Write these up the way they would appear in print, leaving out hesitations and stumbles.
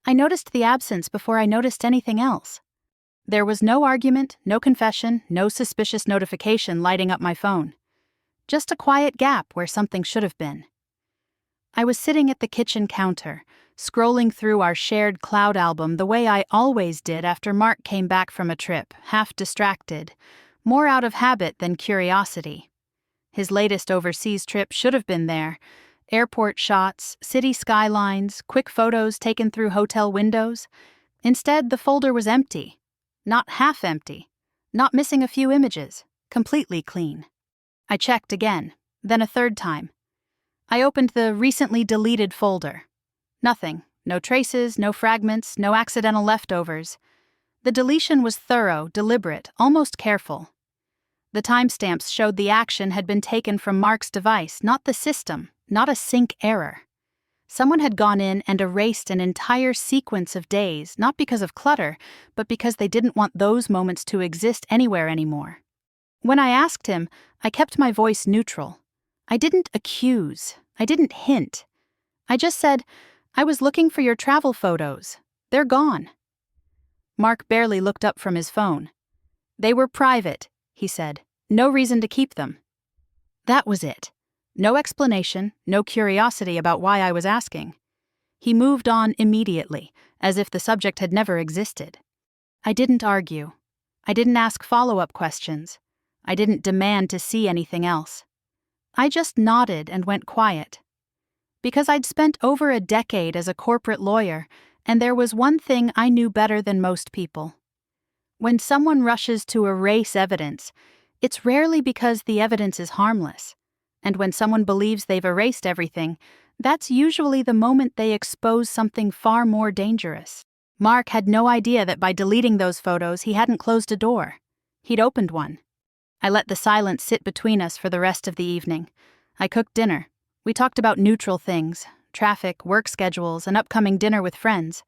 I noticed the absence before I noticed anything else. There was no argument, no confession, no suspicious notification lighting up my phone. Just a quiet gap where something should have been. I was sitting at the kitchen counter, scrolling through our shared cloud album the way I always did after Mark came back from a trip, half distracted, more out of habit than curiosity. His latest overseas trip should have been there. Airport shots, city skylines, quick photos taken through hotel windows. Instead, the folder was empty. Not half empty. Not missing a few images. Completely clean. I checked again, then a third time. I opened the recently deleted folder. Nothing. No traces, no fragments, no accidental leftovers. The deletion was thorough, deliberate, almost careful. The timestamps showed the action had been taken from Mark's device, not the system, not a sync error. Someone had gone in and erased an entire sequence of days, not because of clutter, but because they didn't want those moments to exist anywhere anymore. When I asked him, I kept my voice neutral. I didn't accuse. I didn't hint. I just said, I was looking for your travel photos. They're gone. Mark barely looked up from his phone. They were private, he said. No reason to keep them. That was it. No explanation, no curiosity about why I was asking. He moved on immediately, as if the subject had never existed. I didn't argue. I didn't ask follow-up questions. I didn't demand to see anything else. I just nodded and went quiet. Because I'd spent over a decade as a corporate lawyer, and there was one thing I knew better than most people. When someone rushes to erase evidence, it's rarely because the evidence is harmless. And when someone believes they've erased everything, that's usually the moment they expose something far more dangerous. Mark had no idea that by deleting those photos he hadn't closed a door. He'd opened one. I let the silence sit between us for the rest of the evening. I cooked dinner. We talked about neutral things, traffic, work schedules, an upcoming dinner with friends.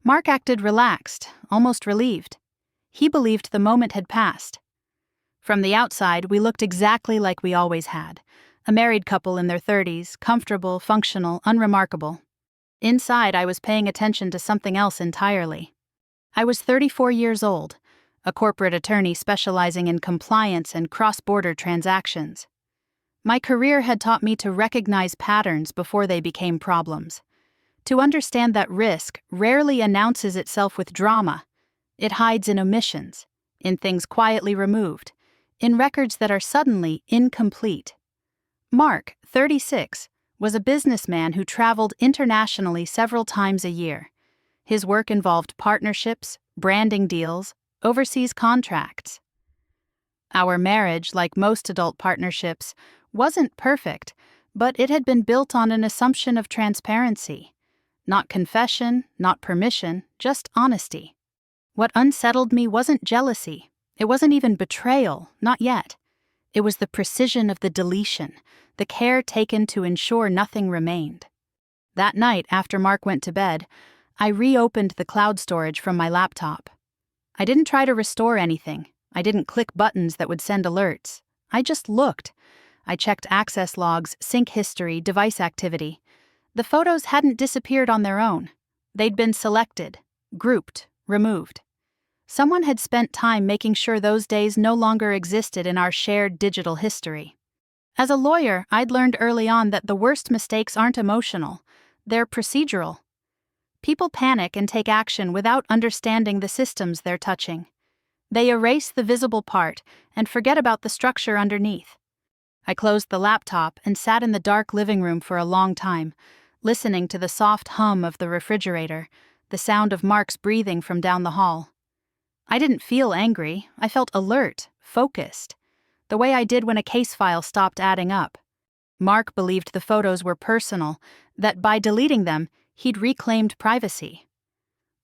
Mark acted relaxed, almost relieved. He believed the moment had passed. From the outside, we looked exactly like we always had. A married couple in their 30s, comfortable, functional, unremarkable. Inside, I was paying attention to something else entirely. I was 34 years old, a corporate attorney specializing in compliance and cross-border transactions. My career had taught me to recognize patterns before they became problems. To understand that risk rarely announces itself with drama. It hides in omissions, in things quietly removed, in records that are suddenly incomplete. Mark, 36, was a businessman who traveled internationally several times a year. His work involved partnerships, branding deals, overseas contracts. Our marriage, like most adult partnerships, wasn't perfect, but it had been built on an assumption of transparency. Not confession, not permission, just honesty. What unsettled me wasn't jealousy. It wasn't even betrayal, not yet. It was the precision of the deletion, the care taken to ensure nothing remained. That night, after Mark went to bed, I reopened the cloud storage from my laptop. I didn't try to restore anything. I didn't click buttons that would send alerts. I just looked. I checked access logs, sync history, device activity. The photos hadn't disappeared on their own. They'd been selected, grouped, removed. Someone had spent time making sure those days no longer existed in our shared digital history. As a lawyer, I'd learned early on that the worst mistakes aren't emotional, they're procedural. People panic and take action without understanding the systems they're touching. They erase the visible part and forget about the structure underneath. I closed the laptop and sat in the dark living room for a long time, listening to the soft hum of the refrigerator, the sound of Mark's breathing from down the hall. I didn't feel angry. I felt alert, focused, the way I did when a case file stopped adding up. Mark believed the photos were personal, that by deleting them, he'd reclaimed privacy.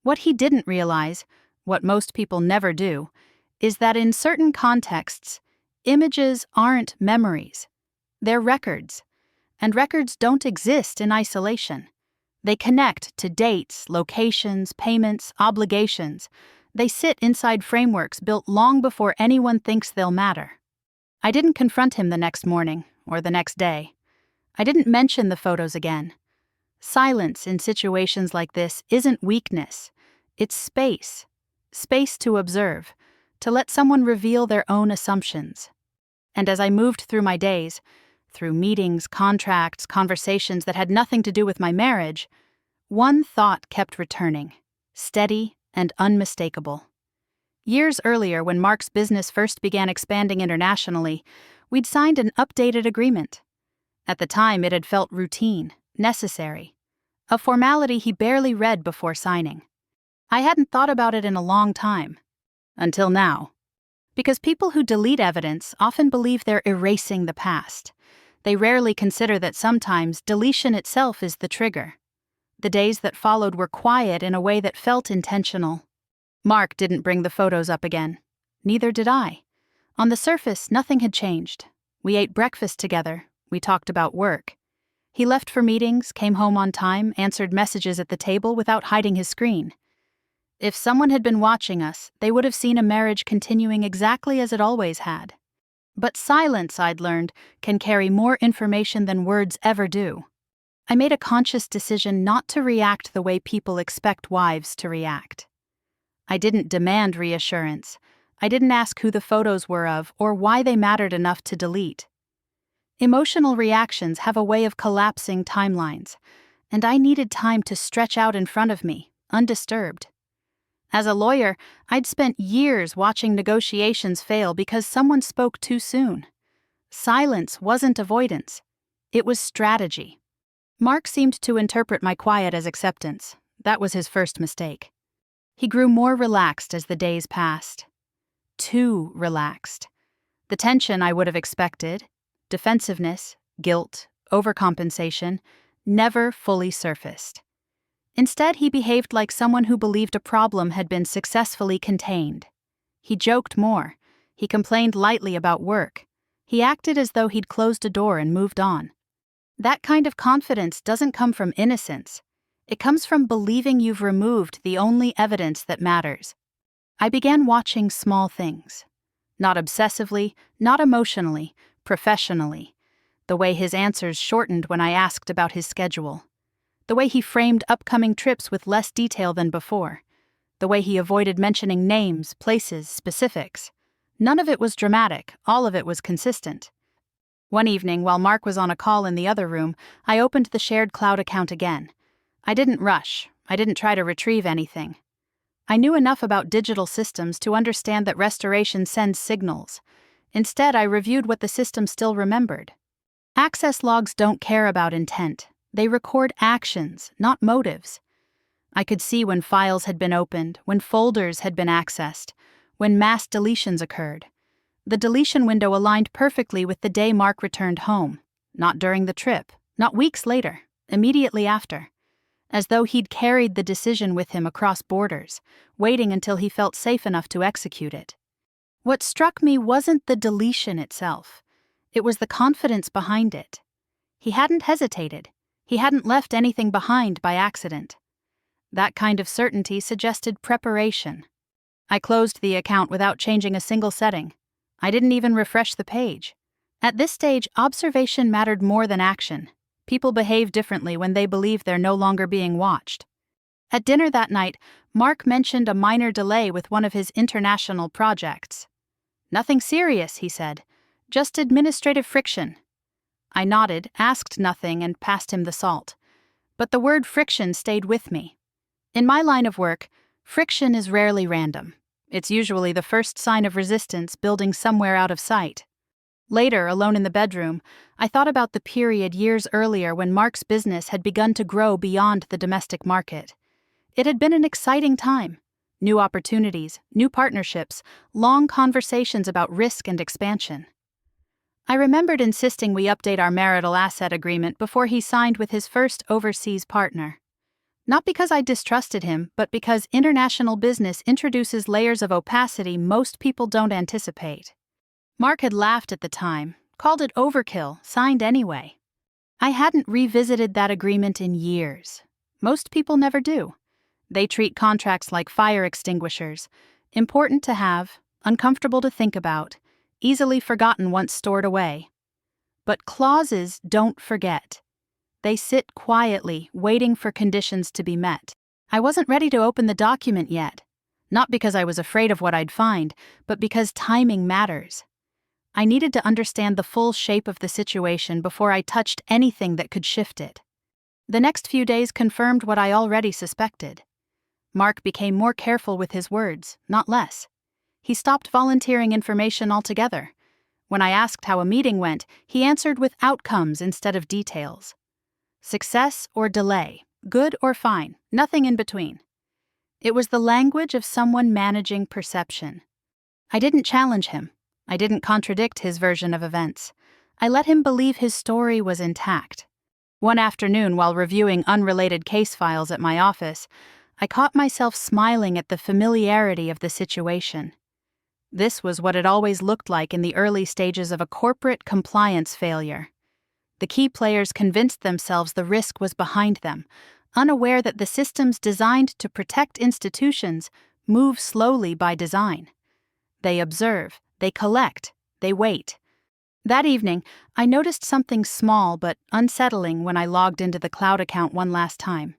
What he didn't realize, what most people never do, is that in certain contexts, images aren't memories. They're records. And records don't exist in isolation. They connect to dates, locations, payments, obligations. They sit inside frameworks built long before anyone thinks they'll matter. I didn't confront him the next morning, or the next day. I didn't mention the photos again. Silence in situations like this isn't weakness. It's space. Space to observe, to let someone reveal their own assumptions. And as I moved through my days, through meetings, contracts, conversations that had nothing to do with my marriage, one thought kept returning, steady and unmistakable. Years earlier, when Mark's business first began expanding internationally, we'd signed an updated agreement. At the time, it had felt routine, necessary, a formality he barely read before signing. I hadn't thought about it in a long time. Until now. Because people who delete evidence often believe they're erasing the past. They rarely consider that sometimes deletion itself is the trigger. The days that followed were quiet in a way that felt intentional. Mark didn't bring the photos up again. Neither did I. On the surface, nothing had changed. We ate breakfast together. We talked about work. He left for meetings, came home on time, answered messages at the table without hiding his screen. If someone had been watching us, they would have seen a marriage continuing exactly as it always had. But silence, I'd learned, can carry more information than words ever do. I made a conscious decision not to react the way people expect wives to react. I didn't demand reassurance. I didn't ask who the photos were of or why they mattered enough to delete. Emotional reactions have a way of collapsing timelines, and I needed time to stretch out in front of me, undisturbed. As a lawyer, I'd spent years watching negotiations fail because someone spoke too soon. Silence wasn't avoidance. It was strategy. Mark seemed to interpret my quiet as acceptance. That was his first mistake. He grew more relaxed as the days passed. Too relaxed. The tension I would have expected, defensiveness, guilt, overcompensation, never fully surfaced. Instead, he behaved like someone who believed a problem had been successfully contained. He joked more. He complained lightly about work. He acted as though he'd closed a door and moved on. That kind of confidence doesn't come from innocence. It comes from believing you've removed the only evidence that matters. I began watching small things. Not obsessively, not emotionally, professionally. The way his answers shortened when I asked about his schedule. The way he framed upcoming trips with less detail than before. The way he avoided mentioning names, places, specifics. None of it was dramatic, all of it was consistent. One evening, while Mark was on a call in the other room, I opened the shared cloud account again. I didn't rush. I didn't try to retrieve anything. I knew enough about digital systems to understand that restoration sends signals. Instead, I reviewed what the system still remembered. Access logs don't care about intent. They record actions, not motives. I could see when files had been opened, when folders had been accessed, when mass deletions occurred. The deletion window aligned perfectly with the day Mark returned home. Not during the trip, not weeks later, immediately after. As though he'd carried the decision with him across borders, waiting until he felt safe enough to execute it. What struck me wasn't the deletion itself. It was the confidence behind it. He hadn't hesitated. He hadn't left anything behind by accident. That kind of certainty suggested preparation. I closed the account without changing a single setting. I didn't even refresh the page. At this stage, observation mattered more than action. People behave differently when they believe they're no longer being watched. At dinner that night, Mark mentioned a minor delay with one of his international projects. "Nothing serious," he said. "Just administrative friction." I nodded, asked nothing, and passed him the salt. But the word friction stayed with me. In my line of work, friction is rarely random. It's usually the first sign of resistance building somewhere out of sight. Later, alone in the bedroom, I thought about the period years earlier when Mark's business had begun to grow beyond the domestic market. It had been an exciting time. New opportunities, new partnerships, long conversations about risk and expansion. I remembered insisting we update our marital asset agreement before he signed with his first overseas partner. Not because I distrusted him, but because international business introduces layers of opacity most people don't anticipate. Mark had laughed at the time, called it overkill, signed anyway. I hadn't revisited that agreement in years. Most people never do. They treat contracts like fire extinguishers, important to have, uncomfortable to think about, easily forgotten once stored away. But clauses don't forget. They sit quietly, waiting for conditions to be met. I wasn't ready to open the document yet. Not because I was afraid of what I'd find, but because timing matters. I needed to understand the full shape of the situation before I touched anything that could shift it. The next few days confirmed what I already suspected. Mark became more careful with his words, not less. He stopped volunteering information altogether. When I asked how a meeting went, he answered with outcomes instead of details. Success or delay, good or fine, nothing in between. It was the language of someone managing perception. I didn't challenge him. I didn't contradict his version of events. I let him believe his story was intact. One afternoon, while reviewing unrelated case files at my office, I caught myself smiling at the familiarity of the situation. This was what it always looked like in the early stages of a corporate compliance failure. The key players convinced themselves the risk was behind them, unaware that the systems designed to protect institutions move slowly by design. They observe, they collect, they wait. That evening, I noticed something small but unsettling when I logged into the cloud account one last time.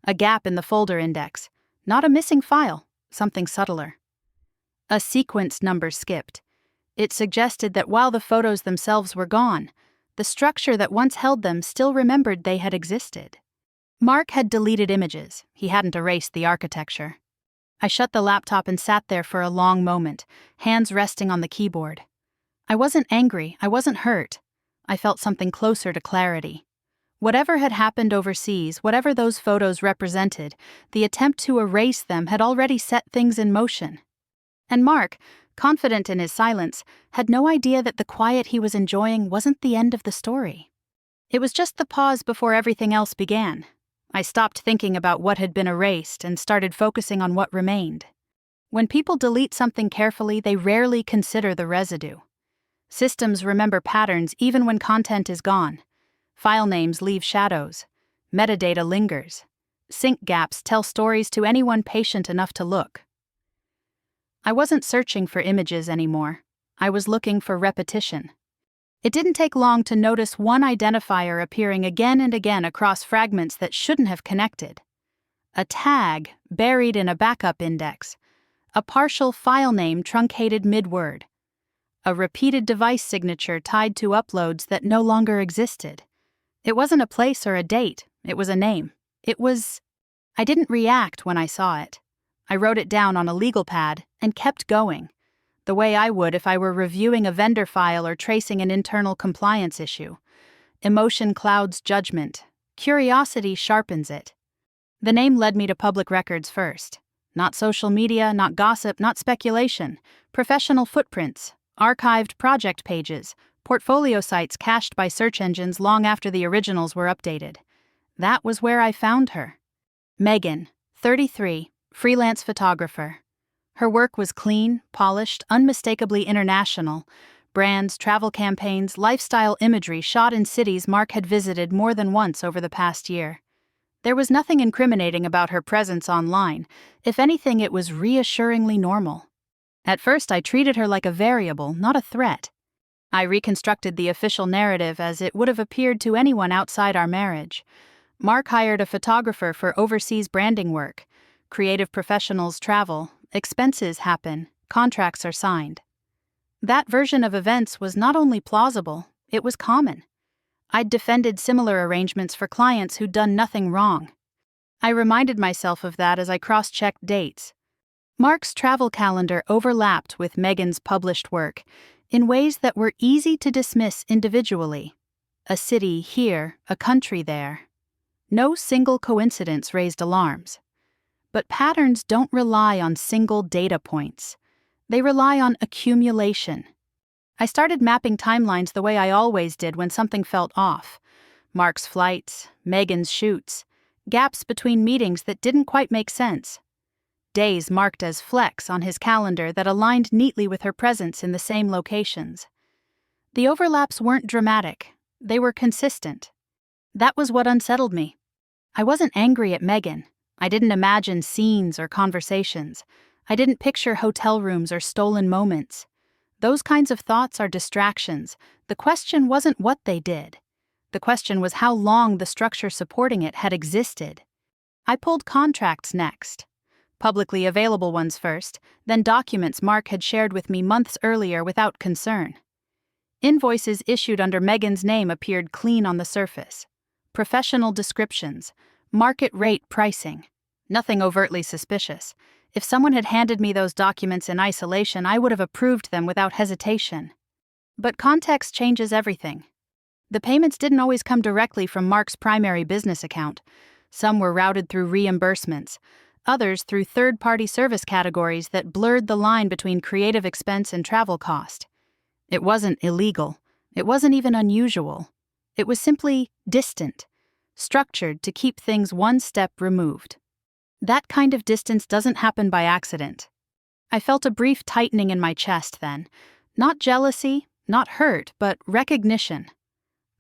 A gap in the folder index. Not a missing file, something subtler. A sequence number skipped. It suggested that while the photos themselves were gone, the structure that once held them still remembered they had existed. Mark had deleted images. He hadn't erased the architecture. I shut the laptop and sat there for a long moment, hands resting on the keyboard. I wasn't angry, I wasn't hurt. I felt something closer to clarity. Whatever had happened overseas, whatever those photos represented, the attempt to erase them had already set things in motion. And Mark, confident in his silence, had no idea that the quiet he was enjoying wasn't the end of the story. It was just the pause before everything else began. I stopped thinking about what had been erased and started focusing on what remained. When people delete something carefully, they rarely consider the residue. Systems remember patterns even when content is gone. File names leave shadows. Metadata lingers. Sync gaps tell stories to anyone patient enough to look. I wasn't searching for images anymore. I was looking for repetition. It didn't take long to notice one identifier appearing again and again across fragments that shouldn't have connected. A tag buried in a backup index. A partial file name truncated mid-word. A repeated device signature tied to uploads that no longer existed. It wasn't a place or a date, it was a name. I didn't react when I saw it. I wrote it down on a legal pad and kept going, the way I would if I were reviewing a vendor file or tracing an internal compliance issue. Emotion clouds judgment. Curiosity sharpens it. The name led me to public records first. Not social media, not gossip, not speculation. Professional footprints, archived project pages, portfolio sites cached by search engines long after the originals were updated. That was where I found her. Megan, 33, freelance photographer. Her work was clean, polished, unmistakably international. Brands, travel campaigns, lifestyle imagery shot in cities Mark had visited more than once over the past year. There was nothing incriminating about her presence online. If anything, it was reassuringly normal. At first, I treated her like a variable, not a threat. I reconstructed the official narrative as it would have appeared to anyone outside our marriage. Mark hired a photographer for overseas branding work. Creative professionals travel, expenses happen, contracts are signed. That version of events was not only plausible, it was common. I'd defended similar arrangements for clients who'd done nothing wrong. I reminded myself of that as I cross-checked dates. Mark's travel calendar overlapped with Megan's published work in ways that were easy to dismiss individually. A city here, a country there. No single coincidence raised alarms. But patterns don't rely on single data points. They rely on accumulation. I started mapping timelines the way I always did when something felt off. Mark's flights, Megan's shoots, gaps between meetings that didn't quite make sense. Days marked as flecks on his calendar that aligned neatly with her presence in the same locations. The overlaps weren't dramatic, they were consistent. That was what unsettled me. I wasn't angry at Megan. I didn't imagine scenes or conversations. I didn't picture hotel rooms or stolen moments. Those kinds of thoughts are distractions. The question wasn't what they did. The question was how long the structure supporting it had existed. I pulled contracts next. Publicly available ones first, then documents Mark had shared with me months earlier without concern. Invoices issued under Megan's name appeared clean on the surface. Professional descriptions, market rate pricing. Nothing overtly suspicious. If someone had handed me those documents in isolation, I would have approved them without hesitation. But context changes everything. The payments didn't always come directly from Mark's primary business account. Some were routed through reimbursements, others through third-party service categories that blurred the line between creative expense and travel cost. It wasn't illegal. It wasn't even unusual. It was simply distant, structured to keep things one step removed. That kind of distance doesn't happen by accident. I felt a brief tightening in my chest then. Not jealousy, not hurt, but recognition.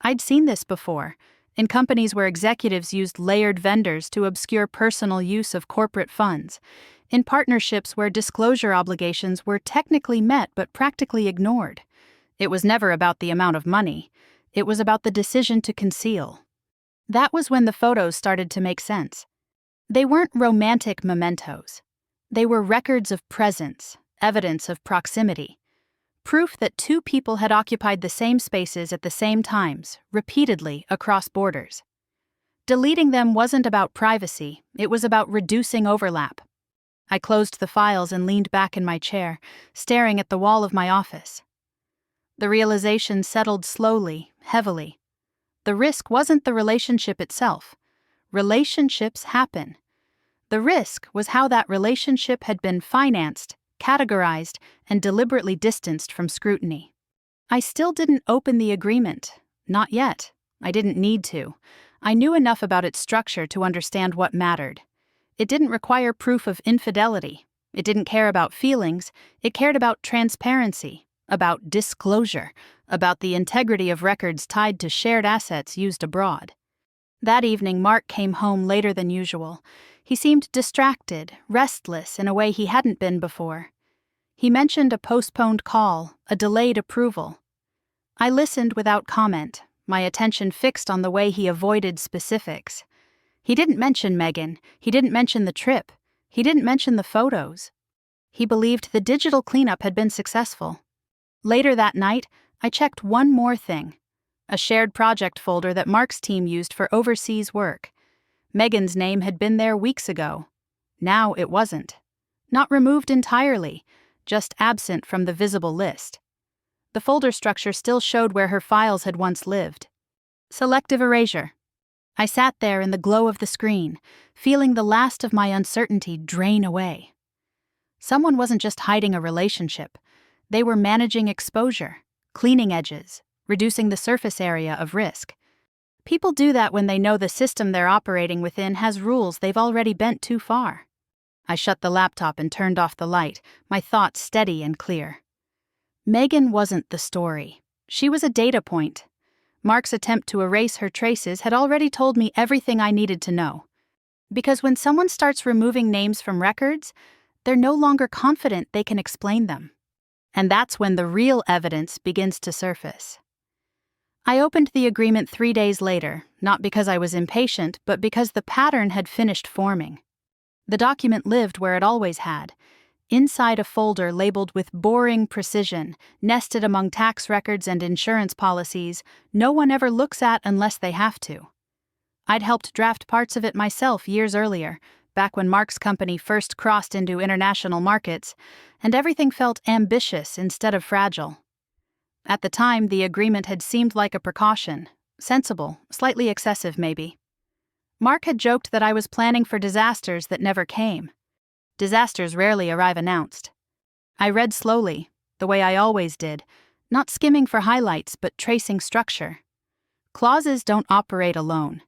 I'd seen this before, in companies where executives used layered vendors to obscure personal use of corporate funds, in partnerships where disclosure obligations were technically met but practically ignored. It was never about the amount of money. It was about the decision to conceal. That was when the photos started to make sense. They weren't romantic mementos. They were records of presence, evidence of proximity. Proof that two people had occupied the same spaces at the same times, repeatedly across borders. Deleting them wasn't about privacy, it was about reducing overlap. I closed the files and leaned back in my chair, staring at the wall of my office. The realization settled slowly, heavily. The risk wasn't the relationship itself. Relationships happen. The risk was how that relationship had been financed, categorized, and deliberately distanced from scrutiny. I still didn't open the agreement. Not yet. I didn't need to. I knew enough about its structure to understand what mattered. It didn't require proof of infidelity. It didn't care about feelings. It cared about transparency, about disclosure, about the integrity of records tied to shared assets used abroad. That evening, Mark came home later than usual. He seemed distracted, restless in a way he hadn't been before. He mentioned a postponed call, a delayed approval. I listened without comment, my attention fixed on the way he avoided specifics. He didn't mention Megan. He didn't mention the trip. He didn't mention the photos. He believed the digital cleanup had been successful. Later that night, I checked one more thing. A shared project folder that Mark's team used for overseas work. Megan's name had been there weeks ago. Now it wasn't. Not removed entirely, just absent from the visible list. The folder structure still showed where her files had once lived. Selective erasure. I sat there in the glow of the screen, feeling the last of my uncertainty drain away. Someone wasn't just hiding a relationship. They were managing exposure, cleaning edges, reducing the surface area of risk. People do that when they know the system they're operating within has rules they've already bent too far. I shut the laptop and turned off the light, my thoughts steady and clear. Megan wasn't the story. She was a data point. Mark's attempt to erase her traces had already told me everything I needed to know. Because when someone starts removing names from records, they're no longer confident they can explain them. And that's when the real evidence begins to surface. I opened the agreement 3 days later, not because I was impatient, but because the pattern had finished forming. The document lived where it always had, inside a folder labeled with boring precision, nested among tax records and insurance policies no one ever looks at unless they have to. I'd helped draft parts of it myself years earlier, back when Mark's company first crossed into international markets, and everything felt ambitious instead of fragile. At the time, the agreement had seemed like a precaution, sensible, slightly excessive maybe. Mark had joked that I was planning for disasters that never came. Disasters rarely arrive announced. I read slowly, the way I always did, not skimming for highlights but tracing structure. Clauses don't operate alone.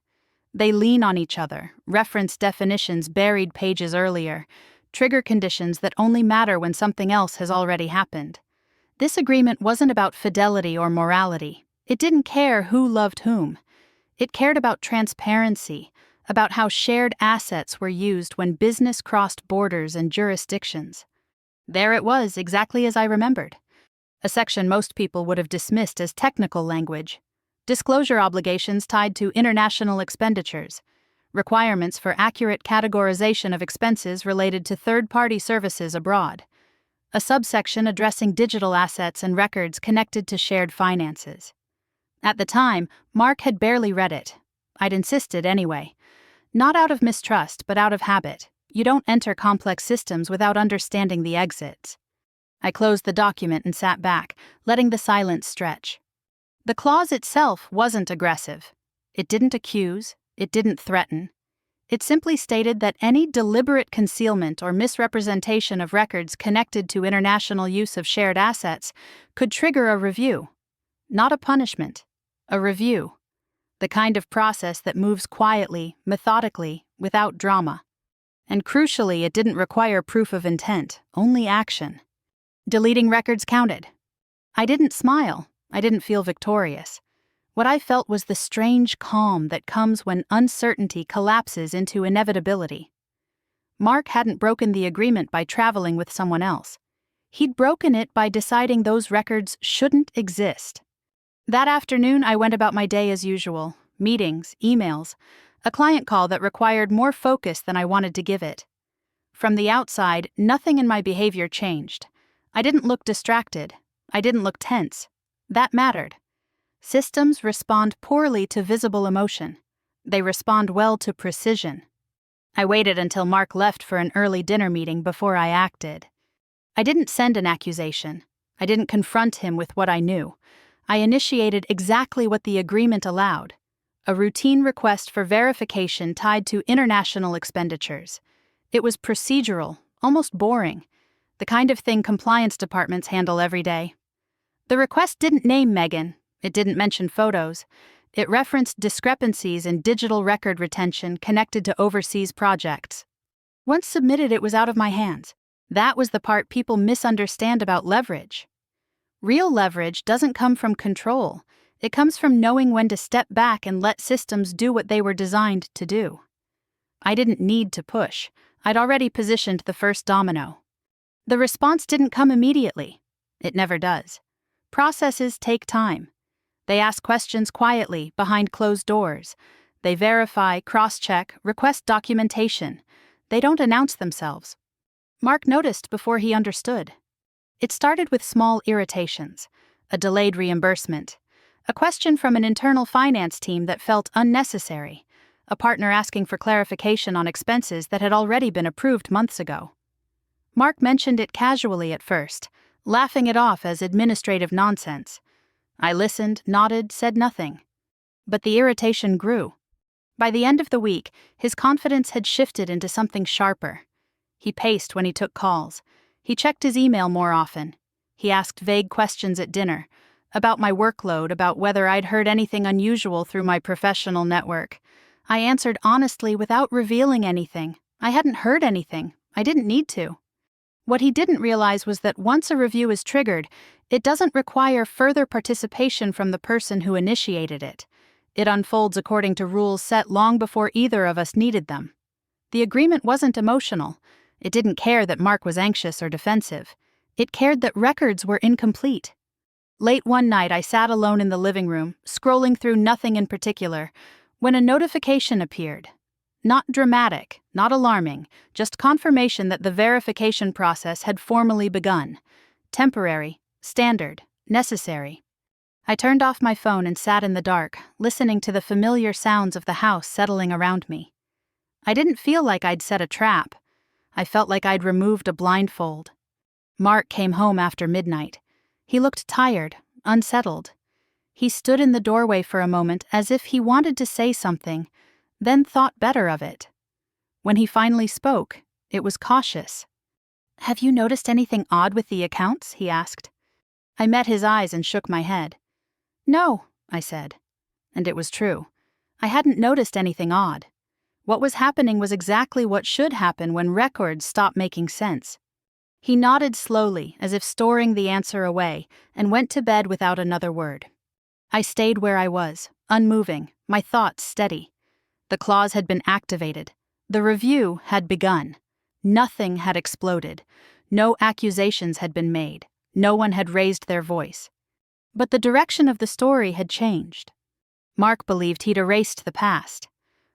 They lean on each other, reference definitions buried pages earlier, trigger conditions that only matter when something else has already happened. This agreement wasn't about fidelity or morality. It didn't care who loved whom. It cared about transparency, about how shared assets were used when business crossed borders and jurisdictions. There it was, exactly as I remembered. A section most people would have dismissed as technical language. disclosure obligations tied to international expenditures, requirements for accurate categorization of expenses related to third-party services abroad, a subsection addressing digital assets and records connected to shared finances. At the time, Mark had barely read it. I'd insisted anyway. Not out of mistrust, but out of habit. You don't enter complex systems without understanding the exits. I closed the document and sat back, letting the silence stretch. The clause itself wasn't aggressive. It didn't accuse, it didn't threaten. It simply stated that any deliberate concealment or misrepresentation of records connected to international use of shared assets could trigger a review. Not a punishment, a review. The kind of process that moves quietly, methodically, without drama. And crucially, it didn't require proof of intent, only action. Deleting records counted. I didn't smile. I didn't feel victorious. What I felt was the strange calm that comes when uncertainty collapses into inevitability. Mark hadn't broken the agreement by traveling with someone else. He'd broken it by deciding those records shouldn't exist. That afternoon, I went about my day as usual. Meetings, emails, a client call that required more focus than I wanted to give it. From the outside, nothing in my behavior changed. I didn't look distracted. I didn't look tense. That mattered. Systems respond poorly to visible emotion. They respond well to precision. I waited until Mark left for an early dinner meeting before I acted. I didn't send an accusation. I didn't confront him with what I knew. I initiated exactly what the agreement allowed: a routine request for verification tied to international expenditures. It was procedural, almost boring, the kind of thing compliance departments handle every day. The request didn't name Megan. It didn't mention photos. It referenced discrepancies in digital record retention connected to overseas projects. Once submitted, it was out of my hands. That was the part people misunderstand about leverage. Real leverage doesn't come from control. It comes from knowing when to step back and let systems do what they were designed to do. I didn't need to push. I'd already positioned the first domino. The response didn't come immediately. It never does. Processes take time. They ask questions quietly, behind closed doors. They verify, cross-check, request documentation. They don't announce themselves. Mark noticed before he understood. It started with small irritations, a delayed reimbursement, a question from an internal finance team that felt unnecessary, a partner asking for clarification on expenses that had already been approved months ago. Mark mentioned it casually at first, laughing it off as administrative nonsense. I listened, nodded, said nothing. But the irritation grew. By the end of the week, his confidence had shifted into something sharper. He paced when he took calls. He checked his email more often. He asked vague questions at dinner, about my workload, about whether I'd heard anything unusual through my professional network. I answered honestly without revealing anything. I hadn't heard anything. I didn't need to. What he didn't realize was that once a review is triggered, it doesn't require further participation from the person who initiated it. It unfolds according to rules set long before either of us needed them. The agreement wasn't emotional. It didn't care that Mark was anxious or defensive. It cared that records were incomplete. Late one night, I sat alone in the living room, scrolling through nothing in particular, when a notification appeared. Not dramatic, not alarming, just confirmation that the verification process had formally begun. Temporary, standard, necessary. I turned off my phone and sat in the dark, listening to the familiar sounds of the house settling around me. I didn't feel like I'd set a trap. I felt like I'd removed a blindfold. Mark came home after midnight. He looked tired, unsettled. He stood in the doorway for a moment as if he wanted to say something, then thought better of it. When he finally spoke, it was cautious. "Have you noticed anything odd with the accounts?" he asked. I met his eyes and shook my head. "No," I said. And it was true. I hadn't noticed anything odd. What was happening was exactly what should happen when records stop making sense. He nodded slowly, as if storing the answer away, and went to bed without another word. I stayed where I was, unmoving, my thoughts steady. The clause had been activated. The review had begun. Nothing had exploded. No accusations had been made. No one had raised their voice. But the direction of the story had changed. Mark believed he'd erased the past.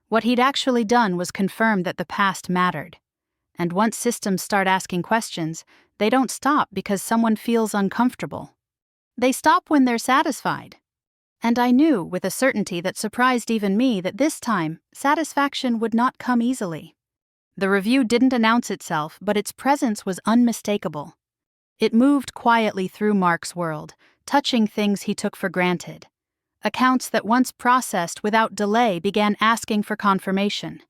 What he'd actually done was confirm that the past mattered. And once systems start asking questions, they don't stop because someone feels uncomfortable. They stop when they're satisfied. And I knew with a certainty that surprised even me that this time, satisfaction would not come easily. The review didn't announce itself, but its presence was unmistakable. It moved quietly through Mark's world, touching things he took for granted. Accounts that once processed without delay began asking for confirmation.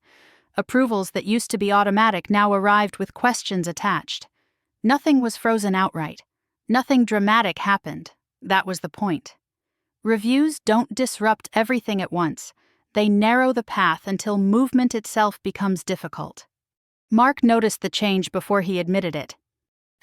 Approvals that used to be automatic now arrived with questions attached. Nothing was frozen outright. Nothing dramatic happened. That was the point. Reviews don't disrupt everything at once. They narrow the path until movement itself becomes difficult. Mark noticed the change before he admitted it.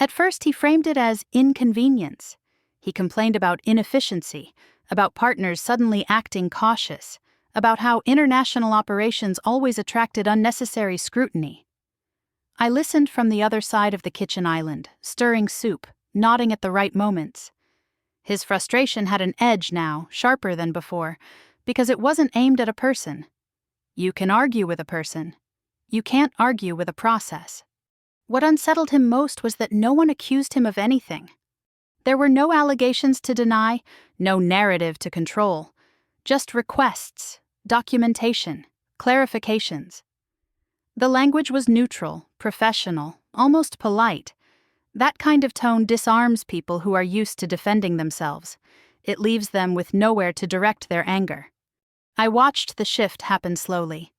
At first, he framed it as inconvenience. He complained about inefficiency, about partners suddenly acting cautious, about how international operations always attracted unnecessary scrutiny. I listened from the other side of the kitchen island, stirring soup, nodding at the right moments. His frustration had an edge now, sharper than before, because it wasn't aimed at a person. You can argue with a person. You can't argue with a process. What unsettled him most was that no one accused him of anything. There were no allegations to deny, no narrative to control, just requests, documentation, clarifications. The language was neutral, professional, almost polite. That kind of tone disarms people who are used to defending themselves. It leaves them with nowhere to direct their anger. I watched the shift happen slowly.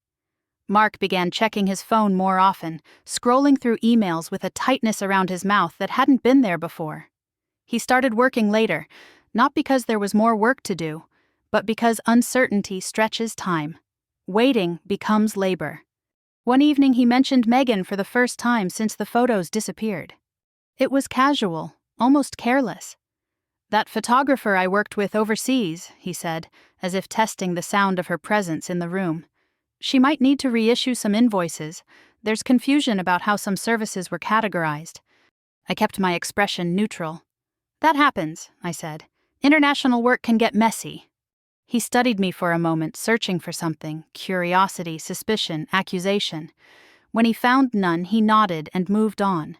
Mark began checking his phone more often, scrolling through emails with a tightness around his mouth that hadn't been there before. He started working later, not because there was more work to do, but because uncertainty stretches time. Waiting becomes labor. One evening he mentioned Megan for the first time since the photos disappeared. It was casual, almost careless. "That photographer I worked with overseas," he said, as if testing the sound of her presence in the room. "She might need to reissue some invoices. There's confusion about how some services were categorized." I kept my expression neutral. "That happens," I said. "International work can get messy." He studied me for a moment, searching for something: curiosity, suspicion, accusation. When he found none, he nodded and moved on.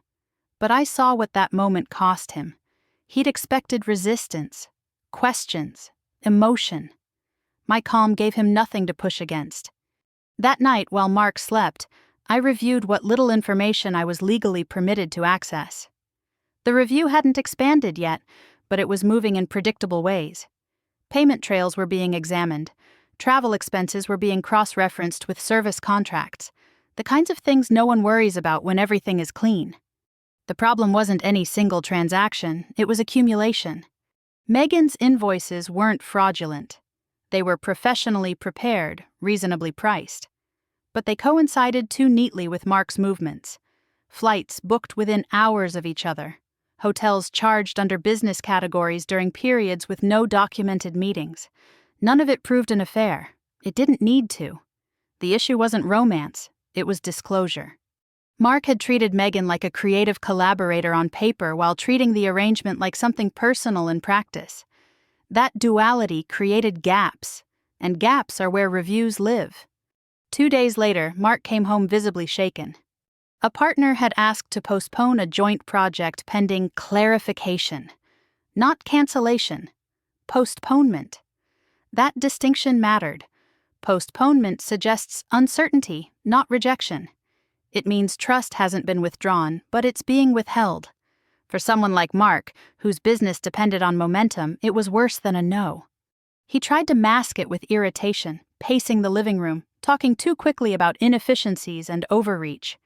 But I saw what that moment cost him. He'd expected resistance, questions, emotion. My calm gave him nothing to push against. That night, while Mark slept, I reviewed what little information I was legally permitted to access. The review hadn't expanded yet, but it was moving in predictable ways. Payment trails were being examined. Travel expenses were being cross-referenced with service contracts. The kinds of things no one worries about when everything is clean. The problem wasn't any single transaction, it was accumulation. Megan's invoices weren't fraudulent. They were professionally prepared, reasonably priced. But they coincided too neatly with Mark's movements. Flights booked within hours of each other. Hotels charged under business categories during periods with no documented meetings. None of it proved an affair. It didn't need to. The issue wasn't romance, it was disclosure. Mark had treated Megan like a creative collaborator on paper while treating the arrangement like something personal in practice. That duality created gaps, and gaps are where reviews live. 2 days later, Mark came home visibly shaken. A partner had asked to postpone a joint project pending clarification. Not cancellation. Postponement. That distinction mattered. Postponement suggests uncertainty, not rejection. It means trust hasn't been withdrawn, but it's being withheld. For someone like Mark, whose business depended on momentum, it was worse than a no. He tried to mask it with irritation, pacing the living room, talking too quickly about inefficiencies and overreach.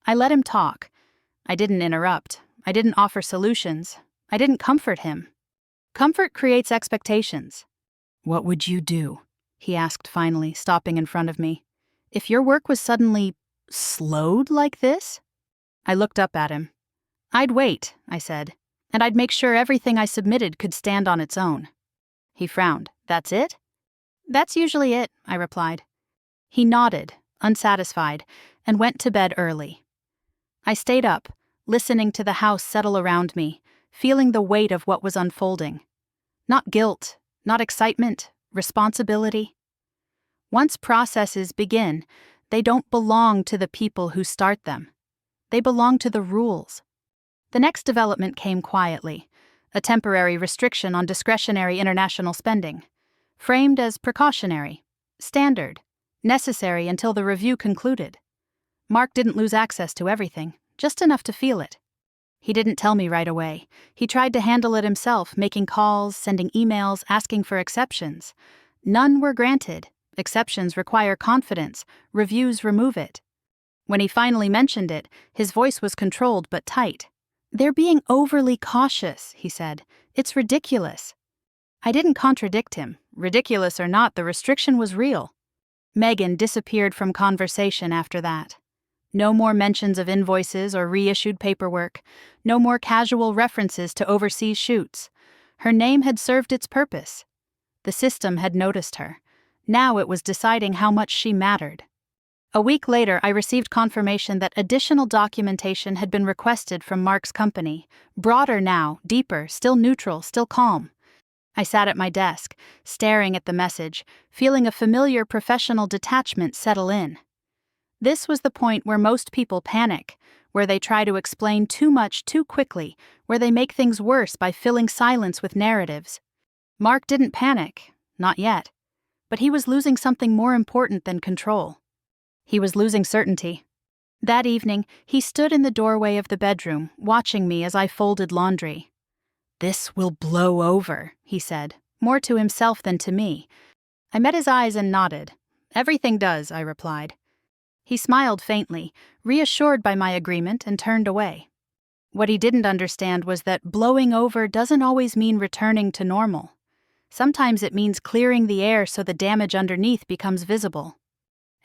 I let him talk. I didn't interrupt. I didn't offer solutions. I didn't comfort him. Comfort creates expectations. "What would you do?" he asked finally, stopping in front of me. "If your work was suddenly slowed like this?" I looked up at him. "I'd wait," I said, "and I'd make sure everything I submitted could stand on its own." He frowned. "That's it?" "That's usually it," I replied. He nodded, unsatisfied, and went to bed early. I stayed up, listening to the house settle around me, feeling the weight of what was unfolding. Not guilt, not excitement, responsibility. Once processes begin, they don't belong to the people who start them. They belong to the rules. The next development came quietly, a temporary restriction on discretionary international spending, framed as precautionary, standard, necessary until the review concluded. Mark didn't lose access to everything, just enough to feel it. He didn't tell me right away. He tried to handle it himself, making calls, sending emails, asking for exceptions. None were granted. Exceptions require confidence. Reviews remove it. When he finally mentioned it, his voice was controlled but tight. "They're being overly cautious," he said. "It's ridiculous." I didn't contradict him. Ridiculous or not, the restriction was real. Megan disappeared from conversation after that. No more mentions of invoices or reissued paperwork. No more casual references to overseas shoots. Her name had served its purpose. The system had noticed her. Now it was deciding how much she mattered. A week later, I received confirmation that additional documentation had been requested from Mark's company. Broader now, deeper, still neutral, still calm. I sat at my desk, staring at the message, feeling a familiar professional detachment settle in. This was the point where most people panic, where they try to explain too much too quickly, where they make things worse by filling silence with narratives. Mark didn't panic, not yet, but he was losing something more important than control. He was losing certainty. That evening, he stood in the doorway of the bedroom, watching me as I folded laundry. "This will blow over," he said, more to himself than to me. I met his eyes and nodded. "Everything does," I replied. He smiled faintly, reassured by my agreement, and turned away. What he didn't understand was that blowing over doesn't always mean returning to normal. Sometimes it means clearing the air so the damage underneath becomes visible.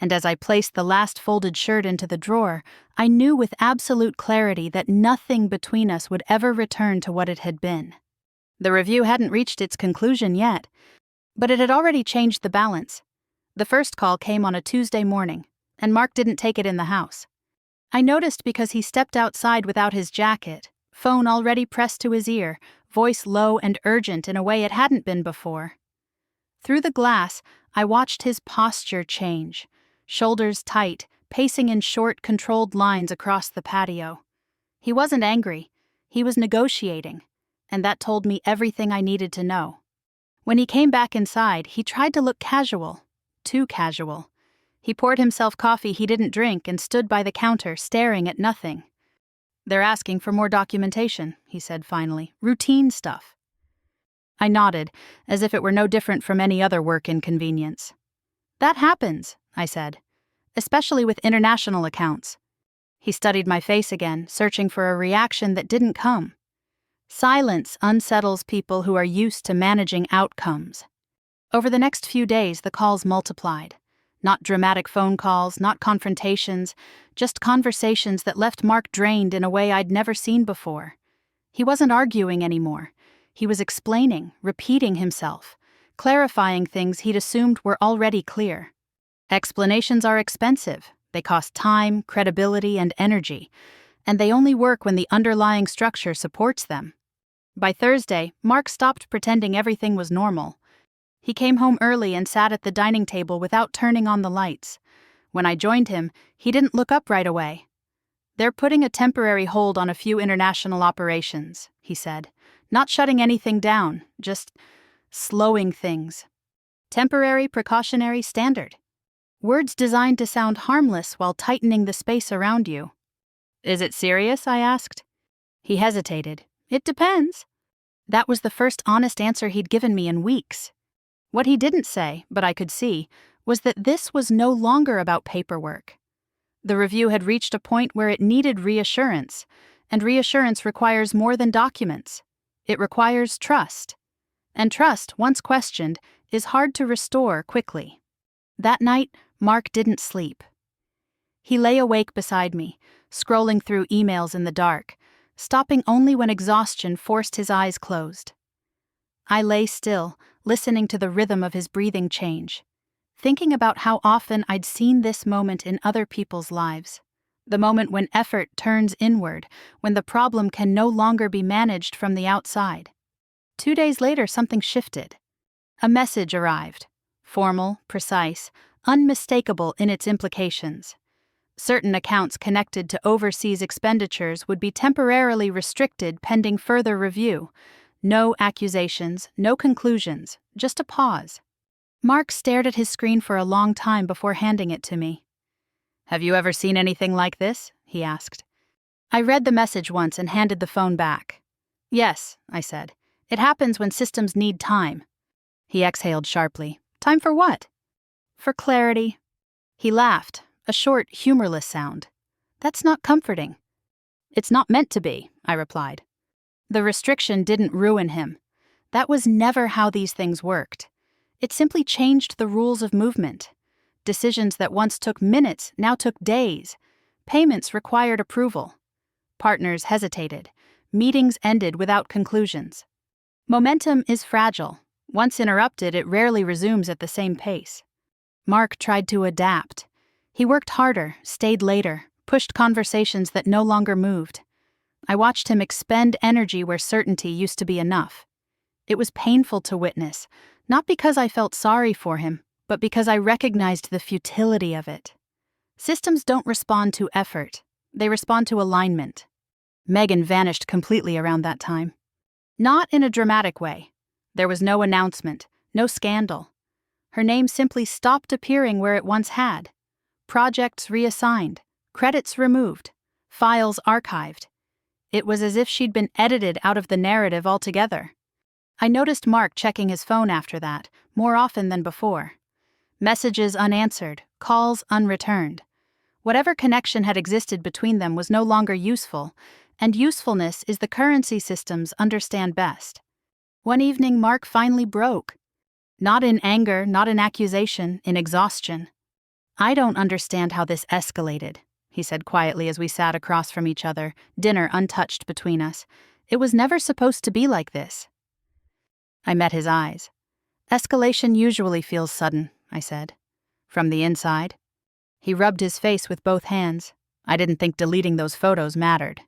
And as I placed the last folded shirt into the drawer, I knew with absolute clarity that nothing between us would ever return to what it had been. The review hadn't reached its conclusion yet, but it had already changed the balance. The first call came on a Tuesday morning, and Mark didn't take it in the house. I noticed because he stepped outside without his jacket, phone already pressed to his ear, voice low and urgent in a way it hadn't been before. Through the glass, I watched his posture change, shoulders tight, pacing in short, controlled lines across the patio. He wasn't angry, he was negotiating, and that told me everything I needed to know. When he came back inside, he tried to look casual, too casual. He poured himself coffee he didn't drink and stood by the counter, staring at nothing. "They're asking for more documentation," he said finally. "Routine stuff." I nodded, as if it were no different from any other work inconvenience. "That happens," I said, "especially with international accounts." He studied my face again, searching for a reaction that didn't come. Silence unsettles people who are used to managing outcomes. Over the next few days, the calls multiplied. Not dramatic phone calls, not confrontations, just conversations that left Mark drained in a way I'd never seen before. He wasn't arguing anymore. He was explaining, repeating himself, clarifying things he'd assumed were already clear. Explanations are expensive. They cost time, credibility, and energy, and they only work when the underlying structure supports them. By Thursday, Mark stopped pretending everything was normal. He came home early and sat at the dining table without turning on the lights. When I joined him, he didn't look up right away. "They're putting a temporary hold on a few international operations," he said. "Not shutting anything down, just slowing things. Temporary, precautionary, standard. Words designed to sound harmless while tightening the space around you." "Is it serious?" I asked. He hesitated. "It depends." That was the first honest answer he'd given me in weeks. What he didn't say, but I could see, was that this was no longer about paperwork. The review had reached a point where it needed reassurance, and reassurance requires more than documents. It requires trust. And trust, once questioned, is hard to restore quickly. That night, Mark didn't sleep. He lay awake beside me, scrolling through emails in the dark, stopping only when exhaustion forced his eyes closed. I lay still, listening to the rhythm of his breathing change, thinking about how often I'd seen this moment in other people's lives. The moment when effort turns inward, when the problem can no longer be managed from the outside. 2 days later, something shifted. A message arrived. Formal, precise, unmistakable in its implications. Certain accounts connected to overseas expenditures would be temporarily restricted pending further review. No accusations, no conclusions, just a pause. Mark stared at his screen for a long time before handing it to me. "Have you ever seen anything like this?" he asked. I read the message once and handed the phone back. "Yes," I said. "It happens when systems need time." He exhaled sharply. "Time for what?" "For clarity." He laughed, a short, humorless sound. "That's not comforting." "It's not meant to be," I replied. The restriction didn't ruin him. That was never how these things worked. It simply changed the rules of movement. Decisions that once took minutes now took days. Payments required approval. Partners hesitated. Meetings ended without conclusions. Momentum is fragile. Once interrupted, it rarely resumes at the same pace. Mark tried to adapt. He worked harder, stayed later, pushed conversations that no longer moved. I watched him expend energy where certainty used to be enough. It was painful to witness, not because I felt sorry for him, but because I recognized the futility of it. Systems don't respond to effort. They respond to alignment. Megan vanished completely around that time. Not in a dramatic way. There was no announcement, no scandal. Her name simply stopped appearing where it once had. Projects reassigned, credits removed, files archived. It was as if she'd been edited out of the narrative altogether. I noticed Mark checking his phone after that, more often than before. Messages unanswered, calls unreturned. Whatever connection had existed between them was no longer useful, and usefulness is the currency systems understand best. One evening, Mark finally broke. Not in anger, not in accusation, in exhaustion. "I don't understand how this escalated," he said quietly as we sat across from each other, dinner untouched between us. "It was never supposed to be like this." I met his eyes. "Escalation usually feels sudden," I said. "From the inside?" He rubbed his face with both hands. I didn't think deleting those photos mattered.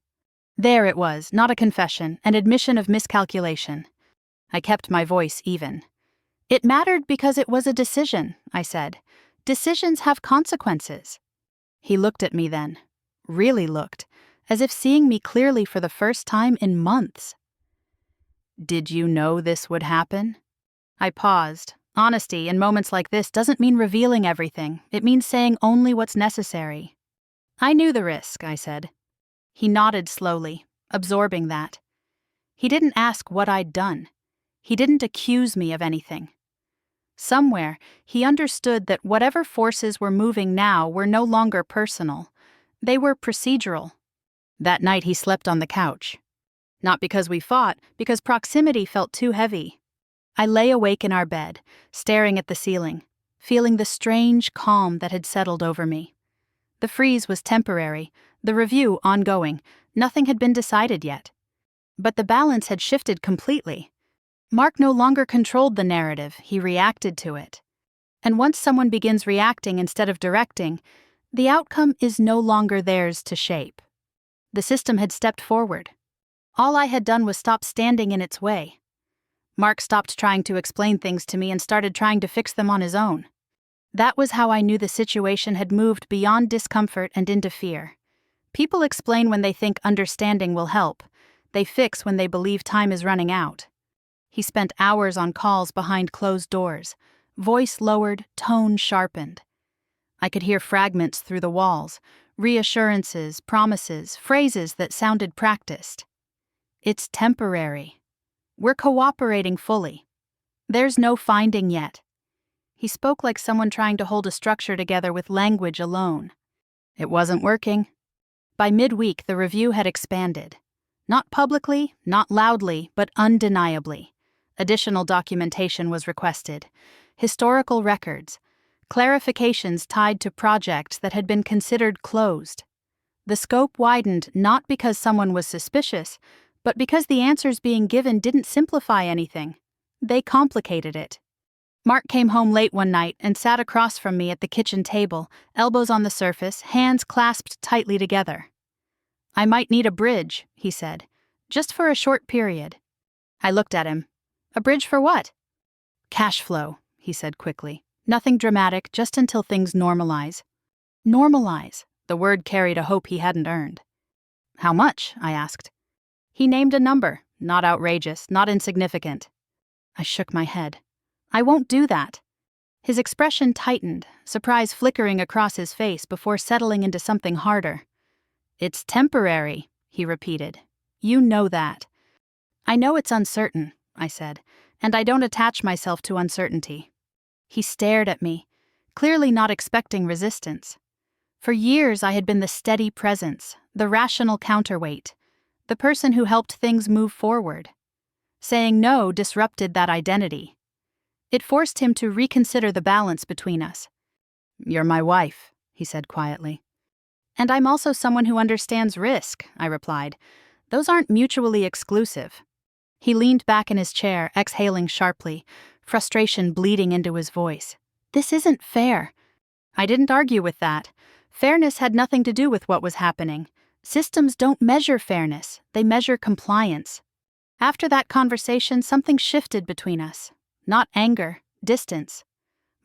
There it was, not a confession, an admission of miscalculation. I kept my voice even. "It mattered because it was a decision," I said. "Decisions have consequences." He looked at me then, really looked, as if seeing me clearly for the first time in months. "Did you know this would happen?" I paused. Honesty in moments like this doesn't mean revealing everything. It means saying only what's necessary. "I knew the risk," I said. He nodded slowly, absorbing that. He didn't ask what I'd done. He didn't accuse me of anything. Somewhere, he understood that whatever forces were moving now were no longer personal. They were procedural. That night he slept on the couch. Not because we fought, because proximity felt too heavy. I lay awake in our bed, staring at the ceiling, feeling the strange calm that had settled over me. The freeze was temporary, the review ongoing. Nothing had been decided yet. But the balance had shifted completely. Mark no longer controlled the narrative, he reacted to it. And once someone begins reacting instead of directing, the outcome is no longer theirs to shape. The system had stepped forward. All I had done was stop standing in its way. Mark stopped trying to explain things to me and started trying to fix them on his own. That was how I knew the situation had moved beyond discomfort and into fear. People explain when they think understanding will help. They fix when they believe time is running out. He spent hours on calls behind closed doors, voice lowered, tone sharpened. I could hear fragments through the walls, reassurances, promises, phrases that sounded practiced. "It's temporary. We're cooperating fully. There's no finding yet." He spoke like someone trying to hold a structure together with language alone. It wasn't working. By midweek, the review had expanded. Not publicly, not loudly, but undeniably. Additional documentation was requested. Historical records. Clarifications tied to projects that had been considered closed. The scope widened not because someone was suspicious, but because the answers being given didn't simplify anything. They complicated it. Mark came home late one night and sat across from me at the kitchen table, elbows on the surface, hands clasped tightly together. "I might need a bridge," he said, "just for a short period." I looked at him. "A bridge for what?" Cash flow, he said quickly. Nothing dramatic, just until things normalize. Normalize. The word carried a hope he hadn't earned. How much? I asked. He named a number, not outrageous, not insignificant. I shook my head. I won't do that. His expression tightened, surprise flickering across his face before settling into something harder. It's temporary, he repeated. You know that. I know it's uncertain, I said, and I don't attach myself to uncertainty. He stared at me, clearly not expecting resistance. For years I had been the steady presence, the rational counterweight, the person who helped things move forward. Saying no disrupted that identity. It forced him to reconsider the balance between us. You're my wife, he said quietly. And I'm also someone who understands risk, I replied. Those aren't mutually exclusive. He leaned back in his chair, exhaling sharply, frustration bleeding into his voice. This isn't fair. I didn't argue with that. Fairness had nothing to do with what was happening. Systems don't measure fairness, they measure compliance. After that conversation, something shifted between us. Not anger, distance.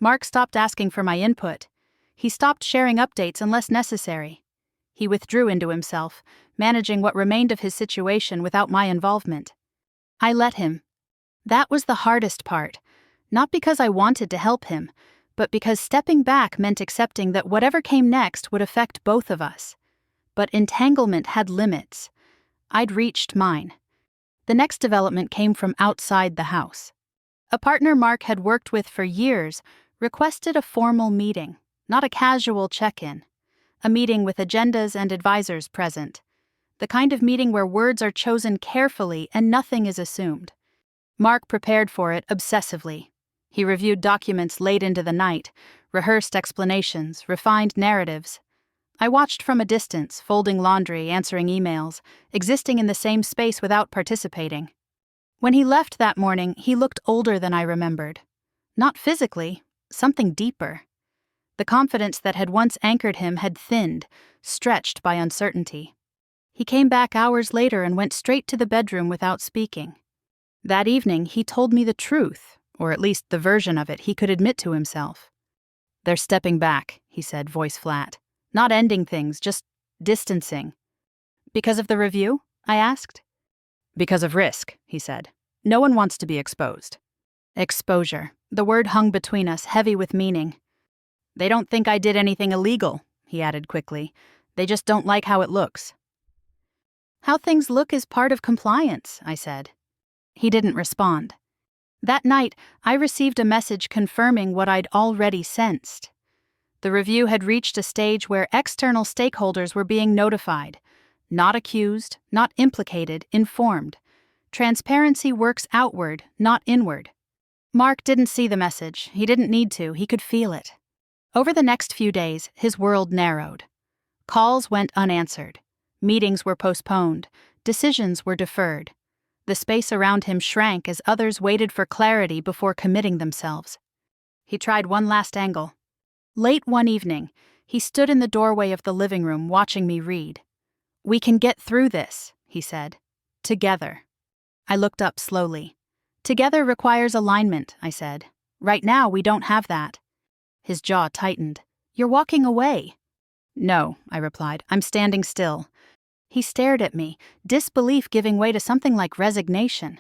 Mark stopped asking for my input. He stopped sharing updates unless necessary. He withdrew into himself, managing what remained of his situation without my involvement. I let him. That was the hardest part, not because I wanted to help him, but because stepping back meant accepting that whatever came next would affect both of us. But entanglement had limits. I'd reached mine. The next development came from outside the house. A partner Mark had worked with for years requested a formal meeting, not a casual check-in. A meeting with agendas and advisors present. The kind of meeting where words are chosen carefully and nothing is assumed. Mark prepared for it obsessively. He reviewed documents late into the night, rehearsed explanations, refined narratives. I watched from a distance, folding laundry, answering emails, existing in the same space without participating. When he left that morning, he looked older than I remembered. Not physically, something deeper. The confidence that had once anchored him had thinned, stretched by uncertainty. He came back hours later and went straight to the bedroom without speaking. That evening, he told me the truth, or at least the version of it he could admit to himself. They're stepping back, he said, voice flat. Not ending things, just distancing. Because of the review? I asked. Because of risk, he said. No one wants to be exposed. Exposure. The word hung between us, heavy with meaning. They don't think I did anything illegal, he added quickly. They just don't like how it looks. How things look is part of compliance, I said. He didn't respond. That night, I received a message confirming what I'd already sensed. The review had reached a stage where external stakeholders were being notified. Not accused, not implicated, informed. Transparency works outward, not inward. Mark didn't see the message. He didn't need to. He could feel it. Over the next few days, his world narrowed. Calls went unanswered. Meetings were postponed. Decisions were deferred. The space around him shrank as others waited for clarity before committing themselves. He tried one last angle. Late one evening, he stood in the doorway of the living room watching me read. "We can get through this," he said. "Together." I looked up slowly. "Together requires alignment," I said. "Right now, we don't have that." His jaw tightened. "You're walking away." "No," I replied. "I'm standing still." He stared at me, disbelief giving way to something like resignation.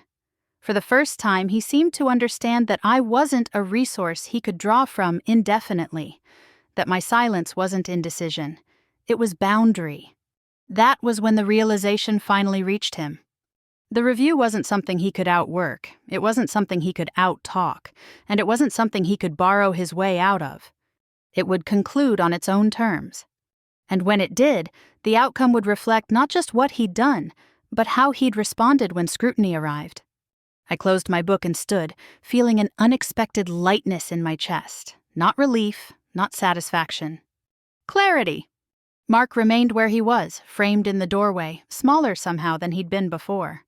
For the first time, he seemed to understand that I wasn't a resource he could draw from indefinitely, that my silence wasn't indecision. It was boundary. That was when the realization finally reached him. The review wasn't something he could outwork, it wasn't something he could out-talk, and it wasn't something he could borrow his way out of. It would conclude on its own terms. And when it did, the outcome would reflect not just what he'd done, but how he'd responded when scrutiny arrived. I closed my book and stood, feeling an unexpected lightness in my chest. Not relief, not satisfaction. Clarity. Mark remained where he was, framed in the doorway, smaller somehow than he'd been before.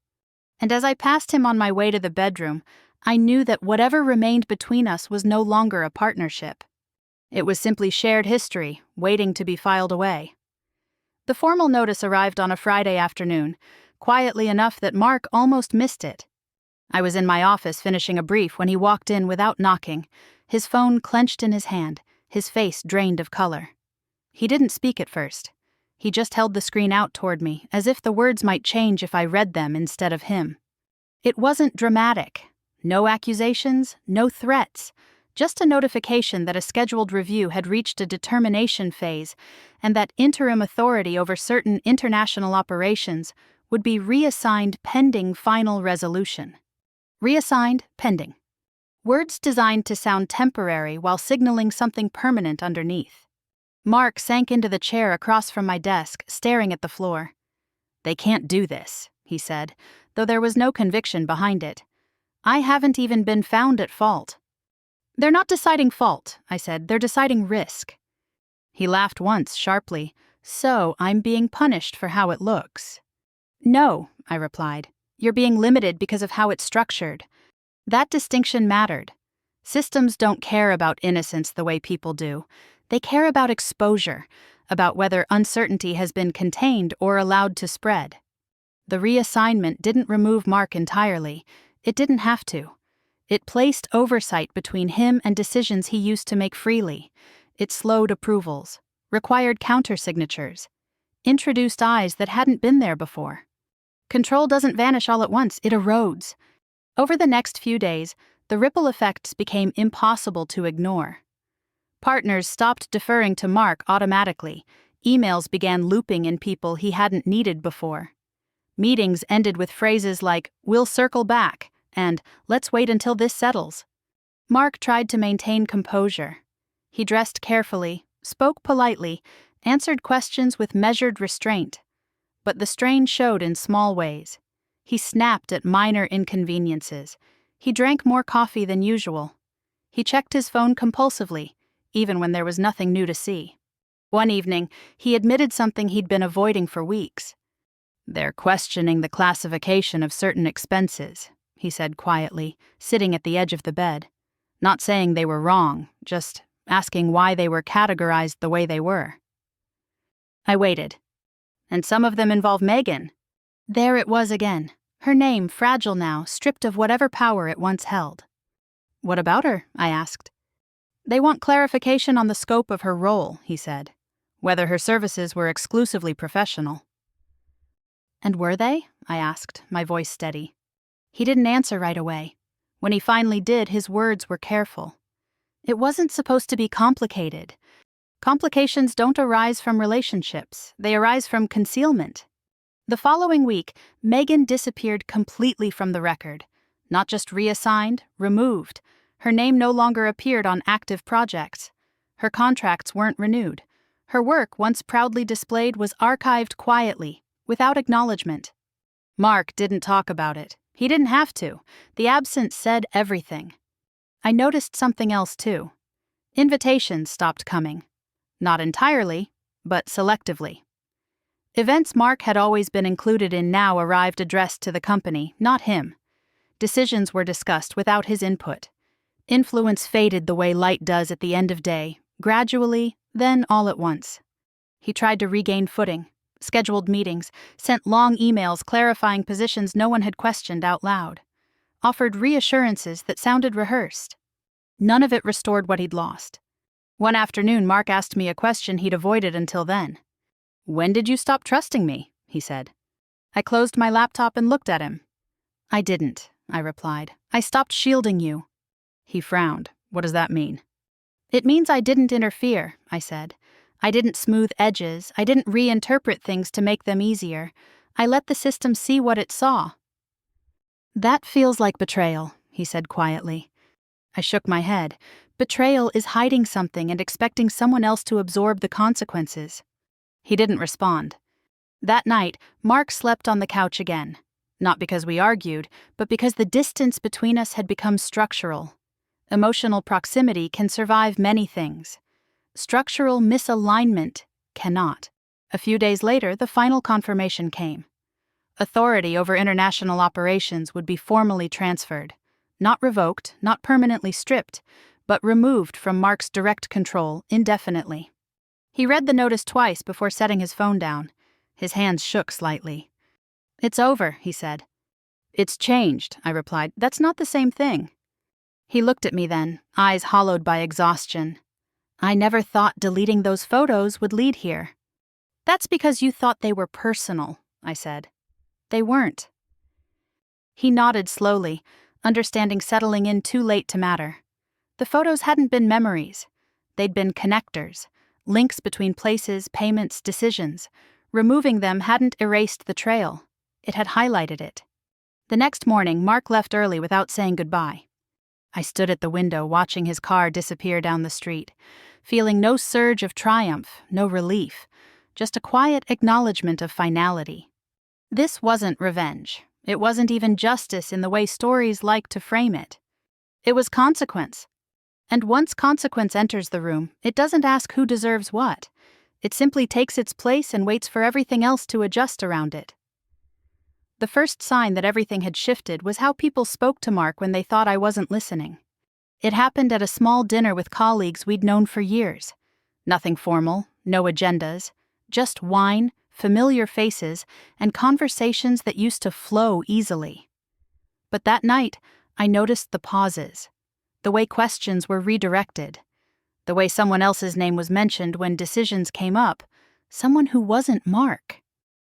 And as I passed him on my way to the bedroom, I knew that whatever remained between us was no longer a partnership. It was simply shared history, waiting to be filed away. The formal notice arrived on a Friday afternoon, quietly enough that Mark almost missed it. I was in my office finishing a brief when he walked in without knocking, his phone clenched in his hand, his face drained of color. He didn't speak at first. He just held the screen out toward me, as if the words might change if I read them instead of him. It wasn't dramatic. No accusations, no threats. Just a notification that a scheduled review had reached a determination phase and that interim authority over certain international operations would be reassigned pending final resolution. Reassigned pending. Words designed to sound temporary while signaling something permanent underneath. Mark sank into the chair across from my desk, staring at the floor. "They can't do this," he said, though there was no conviction behind it. "I haven't even been found at fault." "They're not deciding fault," I said. "They're deciding risk." He laughed once, sharply. "So I'm being punished for how it looks." "No," I replied. "You're being limited because of how it's structured." That distinction mattered. Systems don't care about innocence the way people do. They care about exposure, about whether uncertainty has been contained or allowed to spread. The reassignment didn't remove Mark entirely. It didn't have to. It placed oversight between him and decisions he used to make freely. It slowed approvals, required countersignatures, introduced eyes that hadn't been there before. Control doesn't vanish all at once, it erodes. Over the next few days, the ripple effects became impossible to ignore. Partners stopped deferring to Mark automatically. Emails began looping in people he hadn't needed before. Meetings ended with phrases like, "We'll circle back," and "Let's wait until this settles." Mark tried to maintain composure. He dressed carefully, spoke politely, answered questions with measured restraint. But the strain showed in small ways. He snapped at minor inconveniences. He drank more coffee than usual. He checked his phone compulsively, even when there was nothing new to see. One evening, he admitted something he'd been avoiding for weeks. "They're questioning the classification of certain expenses," he said quietly, sitting at the edge of the bed. "Not saying they were wrong, just asking why they were categorized the way they were." I waited. "And some of them involve Megan." There it was again, her name fragile now, stripped of whatever power it once held. "What about her?" I asked. "They want clarification on the scope of her role," he said, "whether her services were exclusively professional." "And were they?" I asked, my voice steady. He didn't answer right away. When he finally did, his words were careful. "It wasn't supposed to be complicated. Complications don't arise from relationships, they arise from concealment." The following week, Megan disappeared completely from the record. Not just reassigned, removed. Her name no longer appeared on active projects. Her contracts weren't renewed. Her work, once proudly displayed, was archived quietly, without acknowledgement. Mark didn't talk about it. He didn't have to. The absence said everything. I noticed something else too. Invitations stopped coming. Not entirely, but selectively. Events Mark had always been included in now arrived addressed to the company, not him. Decisions were discussed without his input. Influence faded the way light does at the end of day, gradually, then all at once. He tried to regain footing, scheduled meetings, sent long emails clarifying positions no one had questioned out loud, offered reassurances that sounded rehearsed. None of it restored what he'd lost. One afternoon, Mark asked me a question he'd avoided until then. "When did you stop trusting me?" he said. I closed my laptop and looked at him. "I didn't," I replied. "I stopped shielding you." He frowned. "What does that mean?" "It means I didn't interfere," I said. "I didn't smooth edges. I didn't reinterpret things to make them easier. I let the system see what it saw." "That feels like betrayal," he said quietly. I shook my head. Betrayal is hiding something and expecting someone else to absorb the consequences. He didn't respond. That night, Mark slept on the couch again. Not because we argued, but because the distance between us had become structural. Emotional proximity can survive many things. Structural misalignment cannot. A few days later, the final confirmation came. Authority over international operations would be formally transferred. Not revoked, not permanently stripped, but removed from Mark's direct control indefinitely. He read the notice twice before setting his phone down. His hands shook slightly. "It's over," he said. It's changed, I replied. That's not the same thing. He looked at me then, eyes hollowed by exhaustion. I never thought deleting those photos would lead here. That's because you thought they were personal, I said. They weren't. He nodded slowly, understanding settling in too late to matter. The photos hadn't been memories. They'd been connectors, links between places, payments, decisions. Removing them hadn't erased the trail. It had highlighted it. The next morning, Mark left early without saying goodbye. I stood at the window watching his car disappear down the street, feeling no surge of triumph, no relief, just a quiet acknowledgement of finality. This wasn't revenge. It wasn't even justice in the way stories like to frame it. It was consequence. And once consequence enters the room, it doesn't ask who deserves what. It simply takes its place and waits for everything else to adjust around it. The first sign that everything had shifted was how people spoke to Mark when they thought I wasn't listening. It happened at a small dinner with colleagues we'd known for years. Nothing formal, no agendas, just wine, familiar faces, and conversations that used to flow easily. But that night, I noticed the pauses, the way questions were redirected, the way someone else's name was mentioned when decisions came up, someone who wasn't Mark.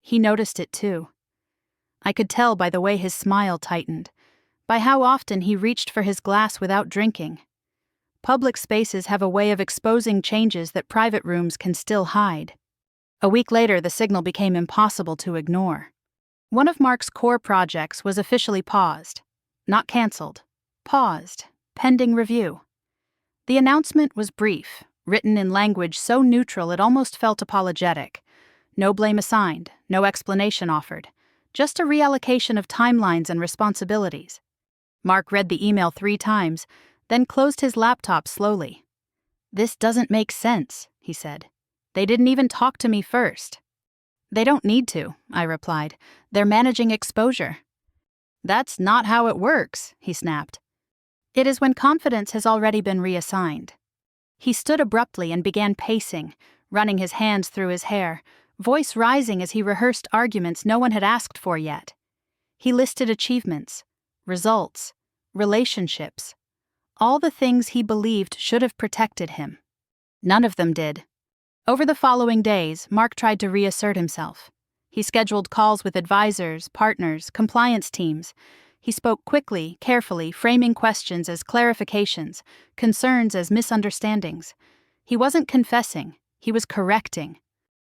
He noticed it too. I could tell by the way his smile tightened, by how often he reached for his glass without drinking. Public spaces have a way of exposing changes that private rooms can still hide. A week later, the signal became impossible to ignore. One of Mark's core projects was officially paused. Not canceled. Paused, pending review. The announcement was brief, written in language so neutral it almost felt apologetic. No blame assigned, no explanation offered. Just a reallocation of timelines and responsibilities. Mark read the email 3 times, then closed his laptop slowly. "This doesn't make sense," he said. "They didn't even talk to me first." "They don't need to," I replied. "They're managing exposure." "That's not how it works," he snapped. "It is when confidence has already been reassigned." He stood abruptly and began pacing, running his hands through his hair, voice rising as he rehearsed arguments no one had asked for yet. He listed achievements, results, relationships, all the things he believed should have protected him. None of them did. Over the following days, Mark tried to reassert himself. He scheduled calls with advisors, partners, compliance teams. He spoke quickly, carefully, framing questions as clarifications, concerns as misunderstandings. He wasn't confessing, he was correcting.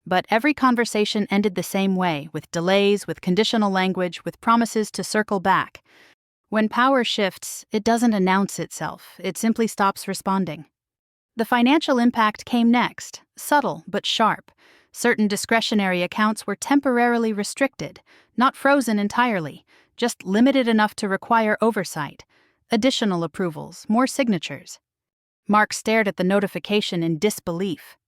But every conversation ended the same way, with delays, with conditional language, with promises to circle back. When power shifts, it doesn't announce itself, it simply stops responding. The financial impact came next, subtle but sharp. Certain discretionary accounts were temporarily restricted, not frozen entirely, just limited enough to require oversight, additional approvals, more signatures. Mark stared at the notification in disbelief.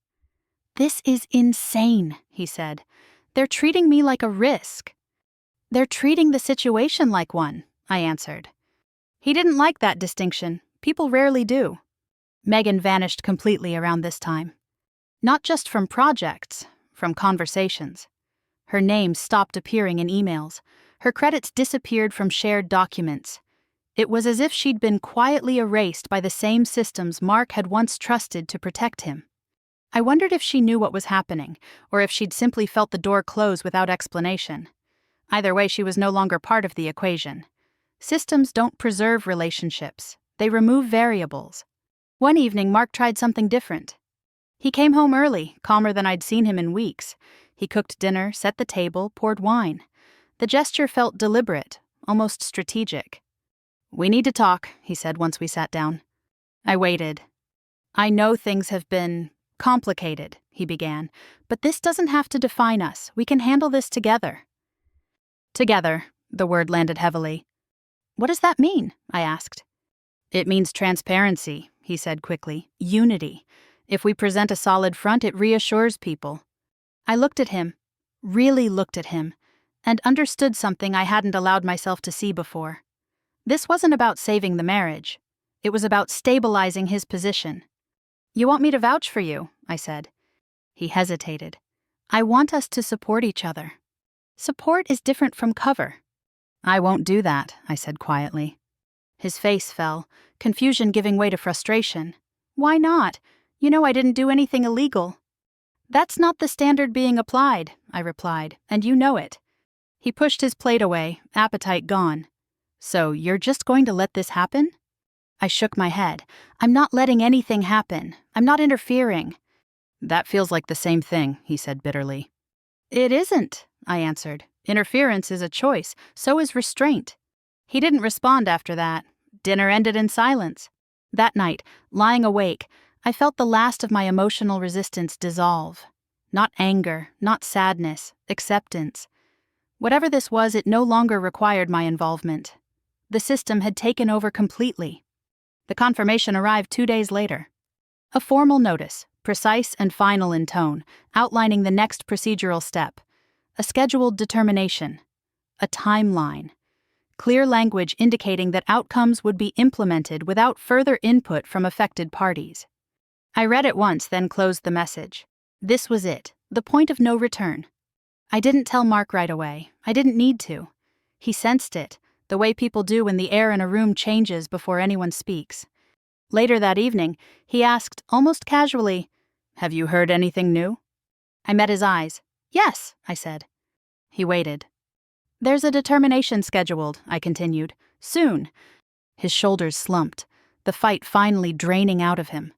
"This is insane," he said. "They're treating me like a risk." "They're treating the situation like one," I answered. He didn't like that distinction. People rarely do. Megan vanished completely around this time. Not just from projects, from conversations. Her name stopped appearing in emails. Her credits disappeared from shared documents. It was as if she'd been quietly erased by the same systems Mark had once trusted to protect him. I wondered if she knew what was happening, or if she'd simply felt the door close without explanation. Either way, she was no longer part of the equation. Systems don't preserve relationships. They remove variables. One evening, Mark tried something different. He came home early, calmer than I'd seen him in weeks. He cooked dinner, set the table, poured wine. The gesture felt deliberate, almost strategic. "We need to talk," he said once we sat down. I waited. "I know things have been complicated," he began, "but this doesn't have to define us. We can handle this together." Together, the word landed heavily. "What does that mean?" I asked. "It means transparency," he said quickly. "Unity. If we present a solid front, it reassures people." I looked at him, really looked at him, and understood something I hadn't allowed myself to see before. This wasn't about saving the marriage. It was about stabilizing his position. "You want me to vouch for you," I said. He hesitated. "I want us to support each other." Support is different from cover. "I won't do that," I said quietly. His face fell, confusion giving way to frustration. "Why not? You know I didn't do anything illegal." "That's not the standard being applied," I replied, "and you know it." He pushed his plate away, appetite gone. "So you're just going to let this happen?" I shook my head. "I'm not letting anything happen. I'm not interfering." "That feels like the same thing," he said bitterly. "It isn't," I answered. "Interference is a choice, so is restraint." He didn't respond after that. Dinner ended in silence. That night, lying awake, I felt the last of my emotional resistance dissolve. Not anger, not sadness, acceptance. Whatever this was, it no longer required my involvement. The system had taken over completely. The confirmation arrived 2 days later. A formal notice, precise and final in tone, outlining the next procedural step. A scheduled determination. A timeline. Clear language indicating that outcomes would be implemented without further input from affected parties. I read it once, then closed the message. This was it, the point of no return. I didn't tell Mark right away. I didn't need to. He sensed it, the way people do when the air in a room changes before anyone speaks. Later that evening, he asked, almost casually, "Have you heard anything new?" I met his eyes. "Yes," I said. He waited. "There's a determination scheduled," I continued. "Soon." His shoulders slumped, the fight finally draining out of him.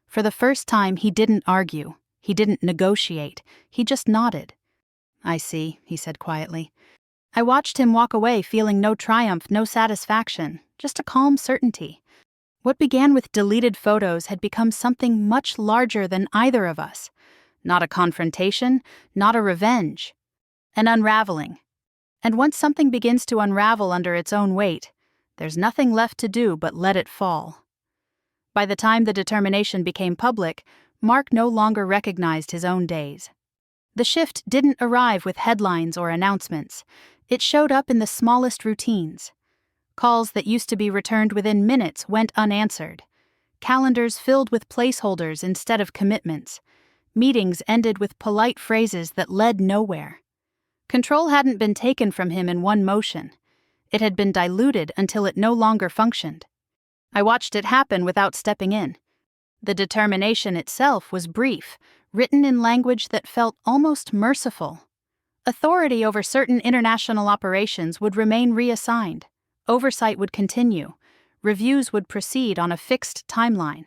For the first time, he didn't argue. He didn't negotiate. He just nodded. "I see," he said quietly. I watched him walk away feeling no triumph, no satisfaction, just a calm certainty. What began with deleted photos had become something much larger than either of us. Not a confrontation, not a revenge. An unraveling. And once something begins to unravel under its own weight, there's nothing left to do but let it fall. By the time the determination became public, Mark no longer recognized his own days. The shift didn't arrive with headlines or announcements. It showed up in the smallest routines. Calls that used to be returned within minutes went unanswered. Calendars filled with placeholders instead of commitments. Meetings ended with polite phrases that led nowhere. Control hadn't been taken from him in one motion. It had been diluted until it no longer functioned. I watched it happen without stepping in. The determination itself was brief, written in language that felt almost merciful. Authority over certain international operations would remain reassigned. Oversight would continue. Reviews would proceed on a fixed timeline.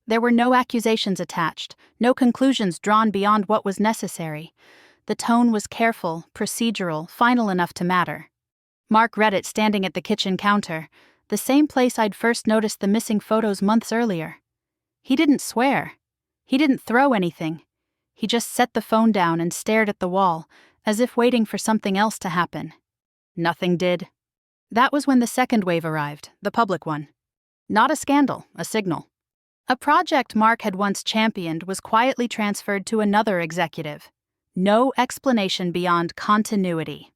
There were no accusations attached, no conclusions drawn beyond what was necessary. The tone was careful, procedural, final enough to matter. Mark read it standing at the kitchen counter, the same place I'd first noticed the missing photos months earlier. He didn't swear. He didn't throw anything. He just set the phone down and stared at the wall, as if waiting for something else to happen. Nothing did. That was when the second wave arrived, the public one. Not a scandal, a signal. A project Mark had once championed was quietly transferred to another executive. No explanation beyond continuity.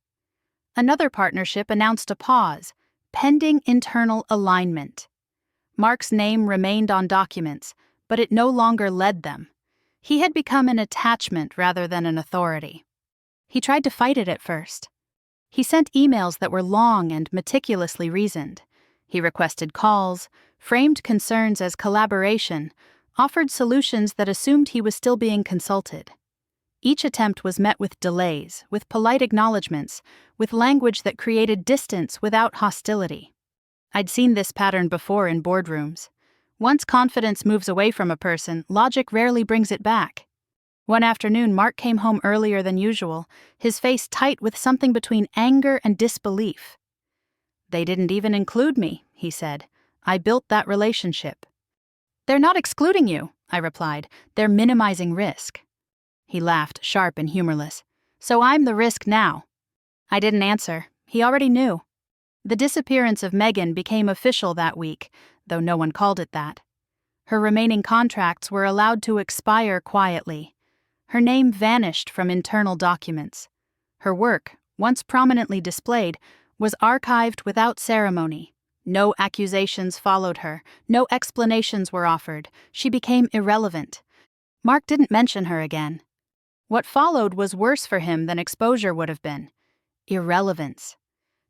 Another partnership announced a pause, pending internal alignment. Mark's name remained on documents, but it no longer led them. He had become an attachment rather than an authority. He tried to fight it at first. He sent emails that were long and meticulously reasoned. He requested calls, framed concerns as collaboration, offered solutions that assumed he was still being consulted. Each attempt was met with delays, with polite acknowledgments, with language that created distance without hostility. I'd seen this pattern before in boardrooms. Once confidence moves away from a person, logic rarely brings it back. One afternoon, Mark came home earlier than usual, his face tight with something between anger and disbelief. "They didn't even include me," he said. "I built that relationship." "They're not excluding you," I replied. "They're minimizing risk." He laughed, sharp and humorless. "So I'm the risk now." I didn't answer. He already knew. The disappearance of Megan became official that week, though no one called it that. Her remaining contracts were allowed to expire quietly. Her name vanished from internal documents. Her work, once prominently displayed, was archived without ceremony. No accusations followed her, no explanations were offered. She became irrelevant. Mark didn't mention her again. What followed was worse for him than exposure would have been. Irrelevance.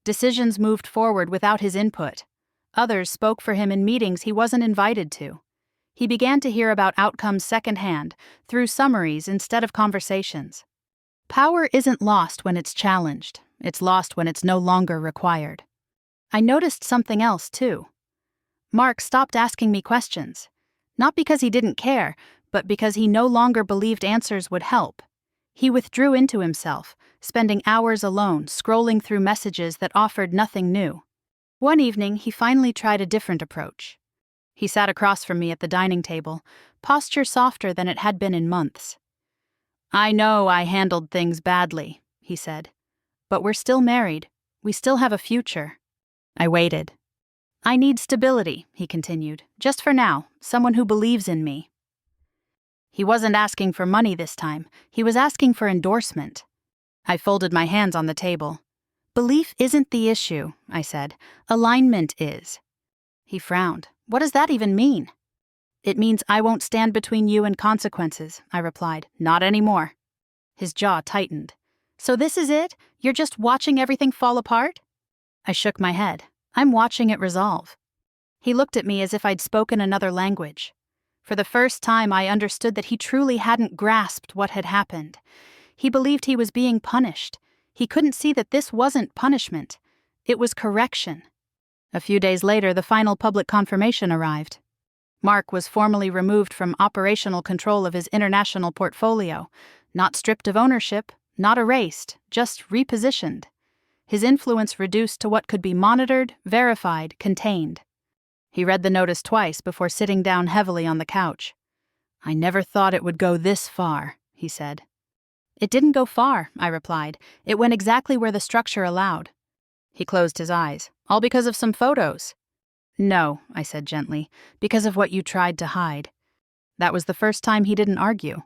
Decisions moved forward without his input. Others spoke for him in meetings he wasn't invited to. He began to hear about outcomes secondhand, through summaries instead of conversations. Power isn't lost when it's challenged. It's lost when it's no longer required. I noticed something else, too. Mark stopped asking me questions. Not because he didn't care, but because he no longer believed answers would help. He withdrew into himself, spending hours alone, scrolling through messages that offered nothing new. One evening, he finally tried a different approach. He sat across from me at the dining table, posture softer than it had been in months. "I know I handled things badly," he said. "But we're still married. We still have a future." I waited. "I need stability," he continued. "Just for now, someone who believes in me." He wasn't asking for money this time. He was asking for endorsement. I folded my hands on the table. "Belief isn't the issue," I said. "Alignment is." He frowned. "What does that even mean?" "It means I won't stand between you and consequences," I replied. "Not anymore." His jaw tightened. "So this is it? You're just watching everything fall apart?" I shook my head. "I'm watching it resolve." He looked at me as if I'd spoken another language. For the first time, I understood that he truly hadn't grasped what had happened. He believed he was being punished. He couldn't see that this wasn't punishment. It was correction. A few days later, the final public confirmation arrived. Mark was formally removed from operational control of his international portfolio, not stripped of ownership, not erased, just repositioned. His influence reduced to what could be monitored, verified, contained. He read the notice twice before sitting down heavily on the couch. "I never thought it would go this far," he said. "It didn't go far," I replied. "It went exactly where the structure allowed." He closed his eyes. "All because of some photos?" "No," I said gently, "because of what you tried to hide." That was the first time he didn't argue.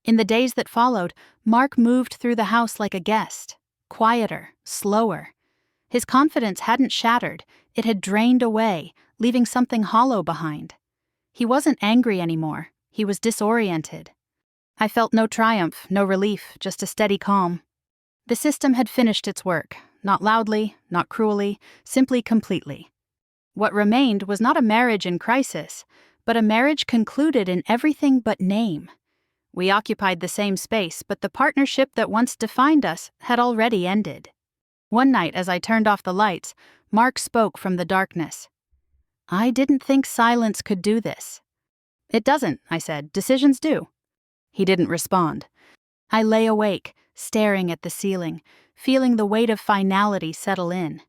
In the days that followed, Mark moved through the house like a guest, quieter, slower. His confidence hadn't shattered, it had drained away, leaving something hollow behind. He wasn't angry anymore, he was disoriented. I felt no triumph, no relief, just a steady calm. The system had finished its work, not loudly, not cruelly, simply completely. What remained was not a marriage in crisis, but a marriage concluded in everything but name. We occupied the same space, but the partnership that once defined us had already ended. One night, as I turned off the lights, Mark spoke from the darkness. "I didn't think silence could do this." "It doesn't," I said. "Decisions do." He didn't respond. I lay awake, staring at the ceiling, feeling the weight of finality settle in.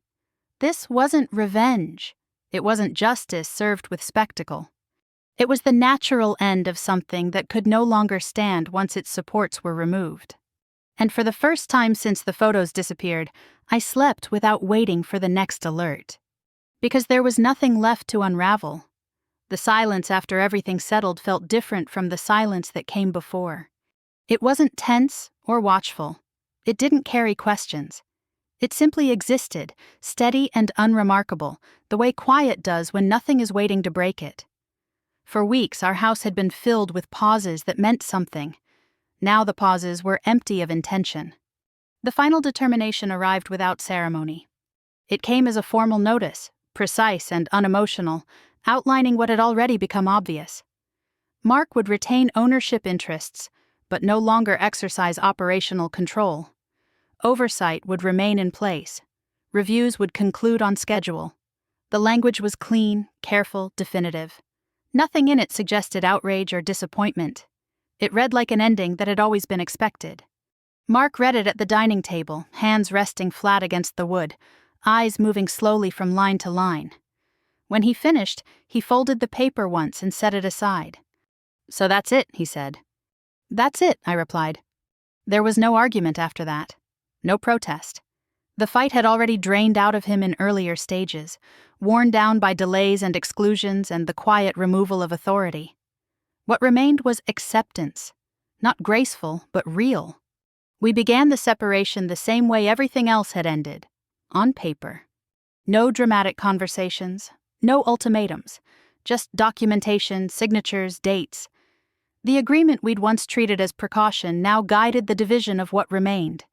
This wasn't revenge. It wasn't justice served with spectacle. It was the natural end of something that could no longer stand once its supports were removed. And for the first time since the photos disappeared, I slept without waiting for the next alert. Because there was nothing left to unravel. The silence after everything settled felt different from the silence that came before. It wasn't tense or watchful. It didn't carry questions. It simply existed, steady and unremarkable, the way quiet does when nothing is waiting to break it. For weeks, our house had been filled with pauses that meant something. Now the pauses were empty of intention. The final determination arrived without ceremony. It came as a formal notice, precise and unemotional, outlining what had already become obvious. Mark would retain ownership interests, but no longer exercise operational control. Oversight would remain in place. Reviews would conclude on schedule. The language was clean, careful, definitive. Nothing in it suggested outrage or disappointment. It read like an ending that had always been expected. Mark read it at the dining table, hands resting flat against the wood, eyes moving slowly from line to line. When he finished, he folded the paper once and set it aside. "So that's it," he said. "That's it," I replied. There was no argument after that. No protest. The fight had already drained out of him in earlier stages, worn down by delays and exclusions and the quiet removal of authority. What remained was acceptance. Not graceful, but real. We began the separation the same way everything else had ended. On paper. No dramatic conversations. No ultimatums. Just documentation, signatures, dates. The agreement we'd once treated as precaution now guided the division of what remained.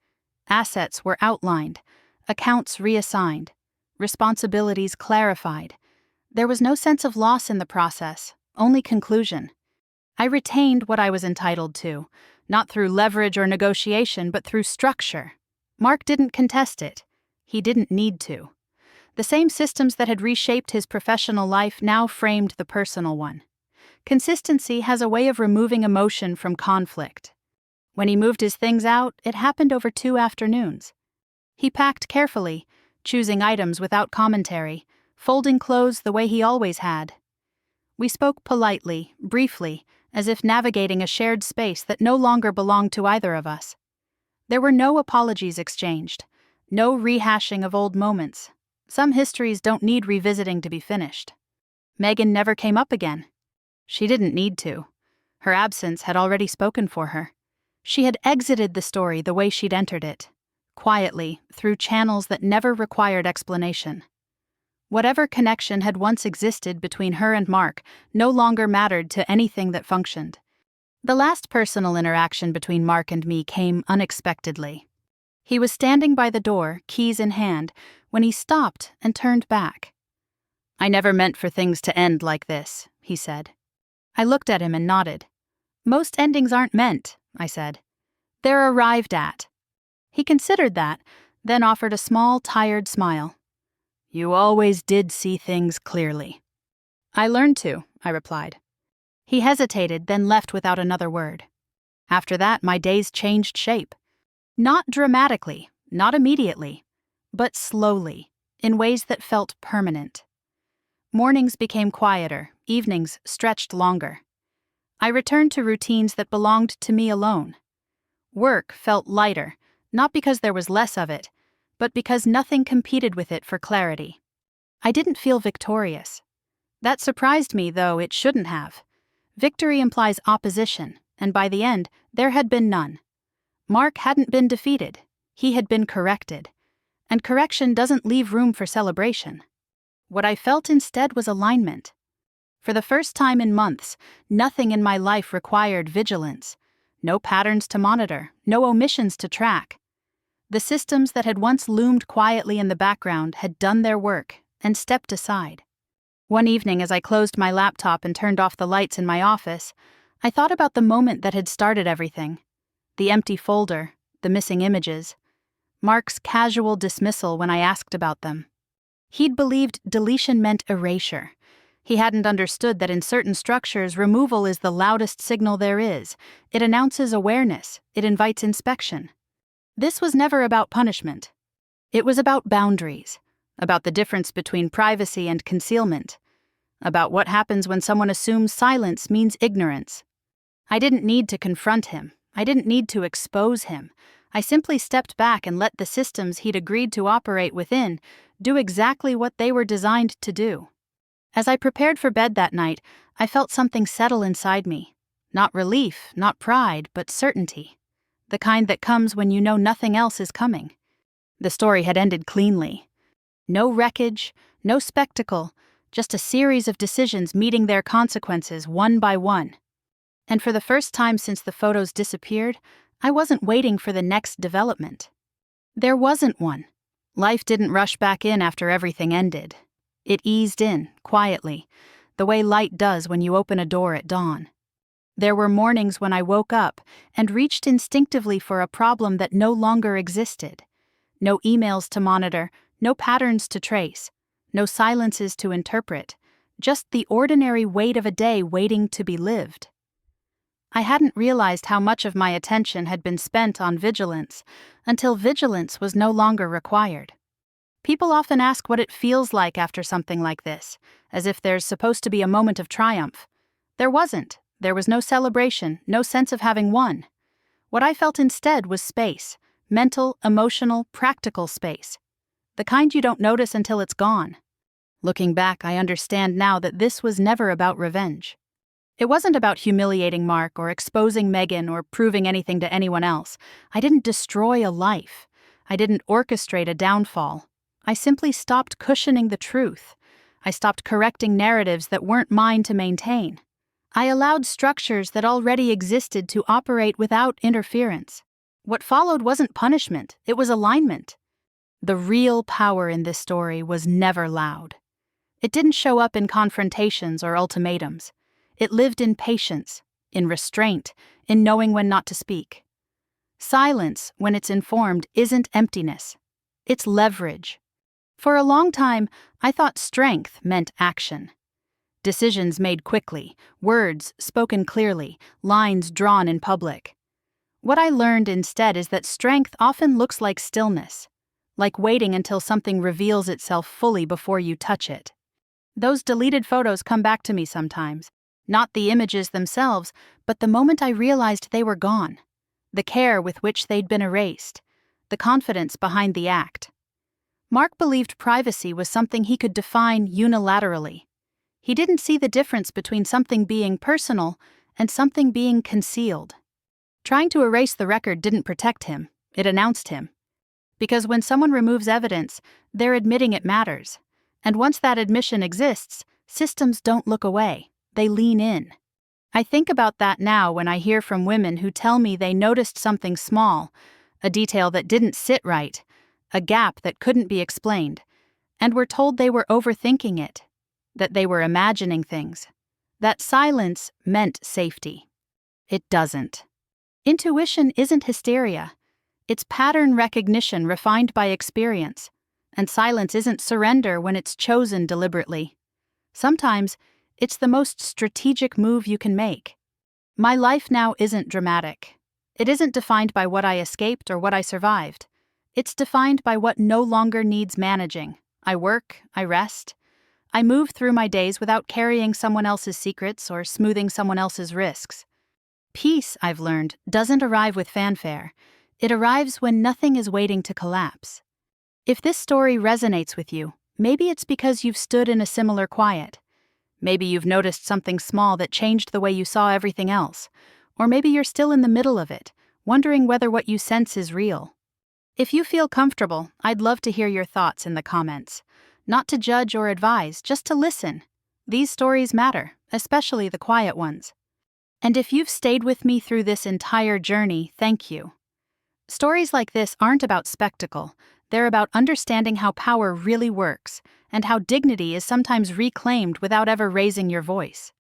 Assets were outlined. Accounts reassigned. Responsibilities clarified. There was no sense of loss in the process, only conclusion. I retained what I was entitled to, not through leverage or negotiation, but through structure. Mark didn't contest it. He didn't need to. The same systems that had reshaped his professional life now framed the personal one. Consistency has a way of removing emotion from conflict. When he moved his things out, it happened over 2 afternoons. He packed carefully, choosing items without commentary, folding clothes the way he always had. We spoke politely, briefly, as if navigating a shared space that no longer belonged to either of us. There were no apologies exchanged, no rehashing of old moments. Some histories don't need revisiting to be finished. Megan never came up again. She didn't need to. Her absence had already spoken for her. She had exited the story the way she'd entered it, quietly, through channels that never required explanation. Whatever connection had once existed between her and Mark no longer mattered to anything that functioned. The last personal interaction between Mark and me came unexpectedly. He was standing by the door, keys in hand, when he stopped and turned back. "I never meant for things to end like this," he said. I looked at him and nodded. "Most endings aren't meant," I said. "They're arrived at." He considered that, then offered a small, tired smile. "You always did see things clearly." "I learned to," I replied. He hesitated, then left without another word. After that, my days changed shape. Not dramatically, not immediately, but slowly, in ways that felt permanent. Mornings became quieter, evenings stretched longer. I returned to routines that belonged to me alone. Work felt lighter, not because there was less of it, but because nothing competed with it for clarity. I didn't feel victorious. That surprised me, though it shouldn't have. Victory implies opposition, and by the end, there had been none. Mark hadn't been defeated. He had been corrected. And correction doesn't leave room for celebration. What I felt instead was alignment. For the first time in months, nothing in my life required vigilance. No patterns to monitor, no omissions to track. The systems that had once loomed quietly in the background had done their work and stepped aside. One evening, as I closed my laptop and turned off the lights in my office, I thought about the moment that had started everything. The empty folder, the missing images, Mark's casual dismissal when I asked about them. He'd believed deletion meant erasure. He hadn't understood that in certain structures, removal is the loudest signal there is. It announces awareness. It invites inspection. This was never about punishment. It was about boundaries, about the difference between privacy and concealment, about what happens when someone assumes silence means ignorance. I didn't need to confront him. I didn't need to expose him. I simply stepped back and let the systems he'd agreed to operate within do exactly what they were designed to do. As I prepared for bed that night, I felt something settle inside me. Not relief, not pride, but certainty. The kind that comes when you know nothing else is coming. The story had ended cleanly. No wreckage, no spectacle, just a series of decisions meeting their consequences one by one. And for the first time since the photos disappeared, I wasn't waiting for the next development. There wasn't one. Life didn't rush back in after everything ended. It eased in, quietly, the way light does when you open a door at dawn. There were mornings when I woke up and reached instinctively for a problem that no longer existed. No emails to monitor, no patterns to trace, no silences to interpret, just the ordinary weight of a day waiting to be lived. I hadn't realized how much of my attention had been spent on vigilance until vigilance was no longer required. People often ask what it feels like after something like this, as if there's supposed to be a moment of triumph. There wasn't. There was no celebration, no sense of having won. What I felt instead was space, mental, emotional, practical space. The kind you don't notice until it's gone. Looking back, I understand now that this was never about revenge. It wasn't about humiliating Mark or exposing Megan or proving anything to anyone else. I didn't destroy a life. I didn't orchestrate a downfall. I simply stopped cushioning the truth. I stopped correcting narratives that weren't mine to maintain. I allowed structures that already existed to operate without interference. What followed wasn't punishment, it was alignment. The real power in this story was never loud. It didn't show up in confrontations or ultimatums. It lived in patience, in restraint, in knowing when not to speak. Silence, when it's informed, isn't emptiness. It's leverage. For a long time, I thought strength meant action. Decisions made quickly, words spoken clearly, lines drawn in public. What I learned instead is that strength often looks like stillness, like waiting until something reveals itself fully before you touch it. Those deleted photos come back to me sometimes, not the images themselves, but the moment I realized they were gone, the care with which they'd been erased, the confidence behind the act. Mark believed privacy was something he could define unilaterally. He didn't see the difference between something being personal and something being concealed. Trying to erase the record didn't protect him, it announced him. Because when someone removes evidence, they're admitting it matters. And once that admission exists, systems don't look away, they lean in. I think about that now when I hear from women who tell me they noticed something small, a detail that didn't sit right, a gap that couldn't be explained, and were told they were overthinking it, that they were imagining things, that silence meant safety. It doesn't. Intuition isn't hysteria. It's pattern recognition refined by experience, and silence isn't surrender when it's chosen deliberately. Sometimes, it's the most strategic move you can make. My life now isn't dramatic. It isn't defined by what I escaped or what I survived. It's defined by what no longer needs managing. I work, I rest. I move through my days without carrying someone else's secrets or smoothing someone else's risks. Peace, I've learned, doesn't arrive with fanfare. It arrives when nothing is waiting to collapse. If this story resonates with you, maybe it's because you've stood in a similar quiet. Maybe you've noticed something small that changed the way you saw everything else. Or maybe you're still in the middle of it, wondering whether what you sense is real. If you feel comfortable, I'd love to hear your thoughts in the comments. Not to judge or advise, just to listen. These stories matter, especially the quiet ones. And if you've stayed with me through this entire journey, thank you. Stories like this aren't about spectacle. They're about understanding how power really works, and how dignity is sometimes reclaimed without ever raising your voice.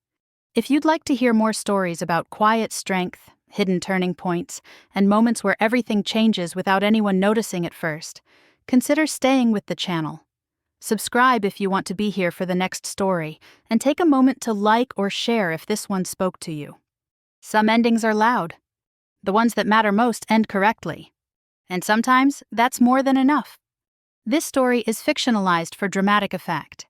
If you'd like to hear more stories about quiet strength, hidden turning points, and moments where everything changes without anyone noticing at first, consider staying with the channel. Subscribe if you want to be here for the next story, and take a moment to like or share if this one spoke to you. Some endings are loud. The ones that matter most end correctly. And sometimes, that's more than enough. This story is fictionalized for dramatic effect.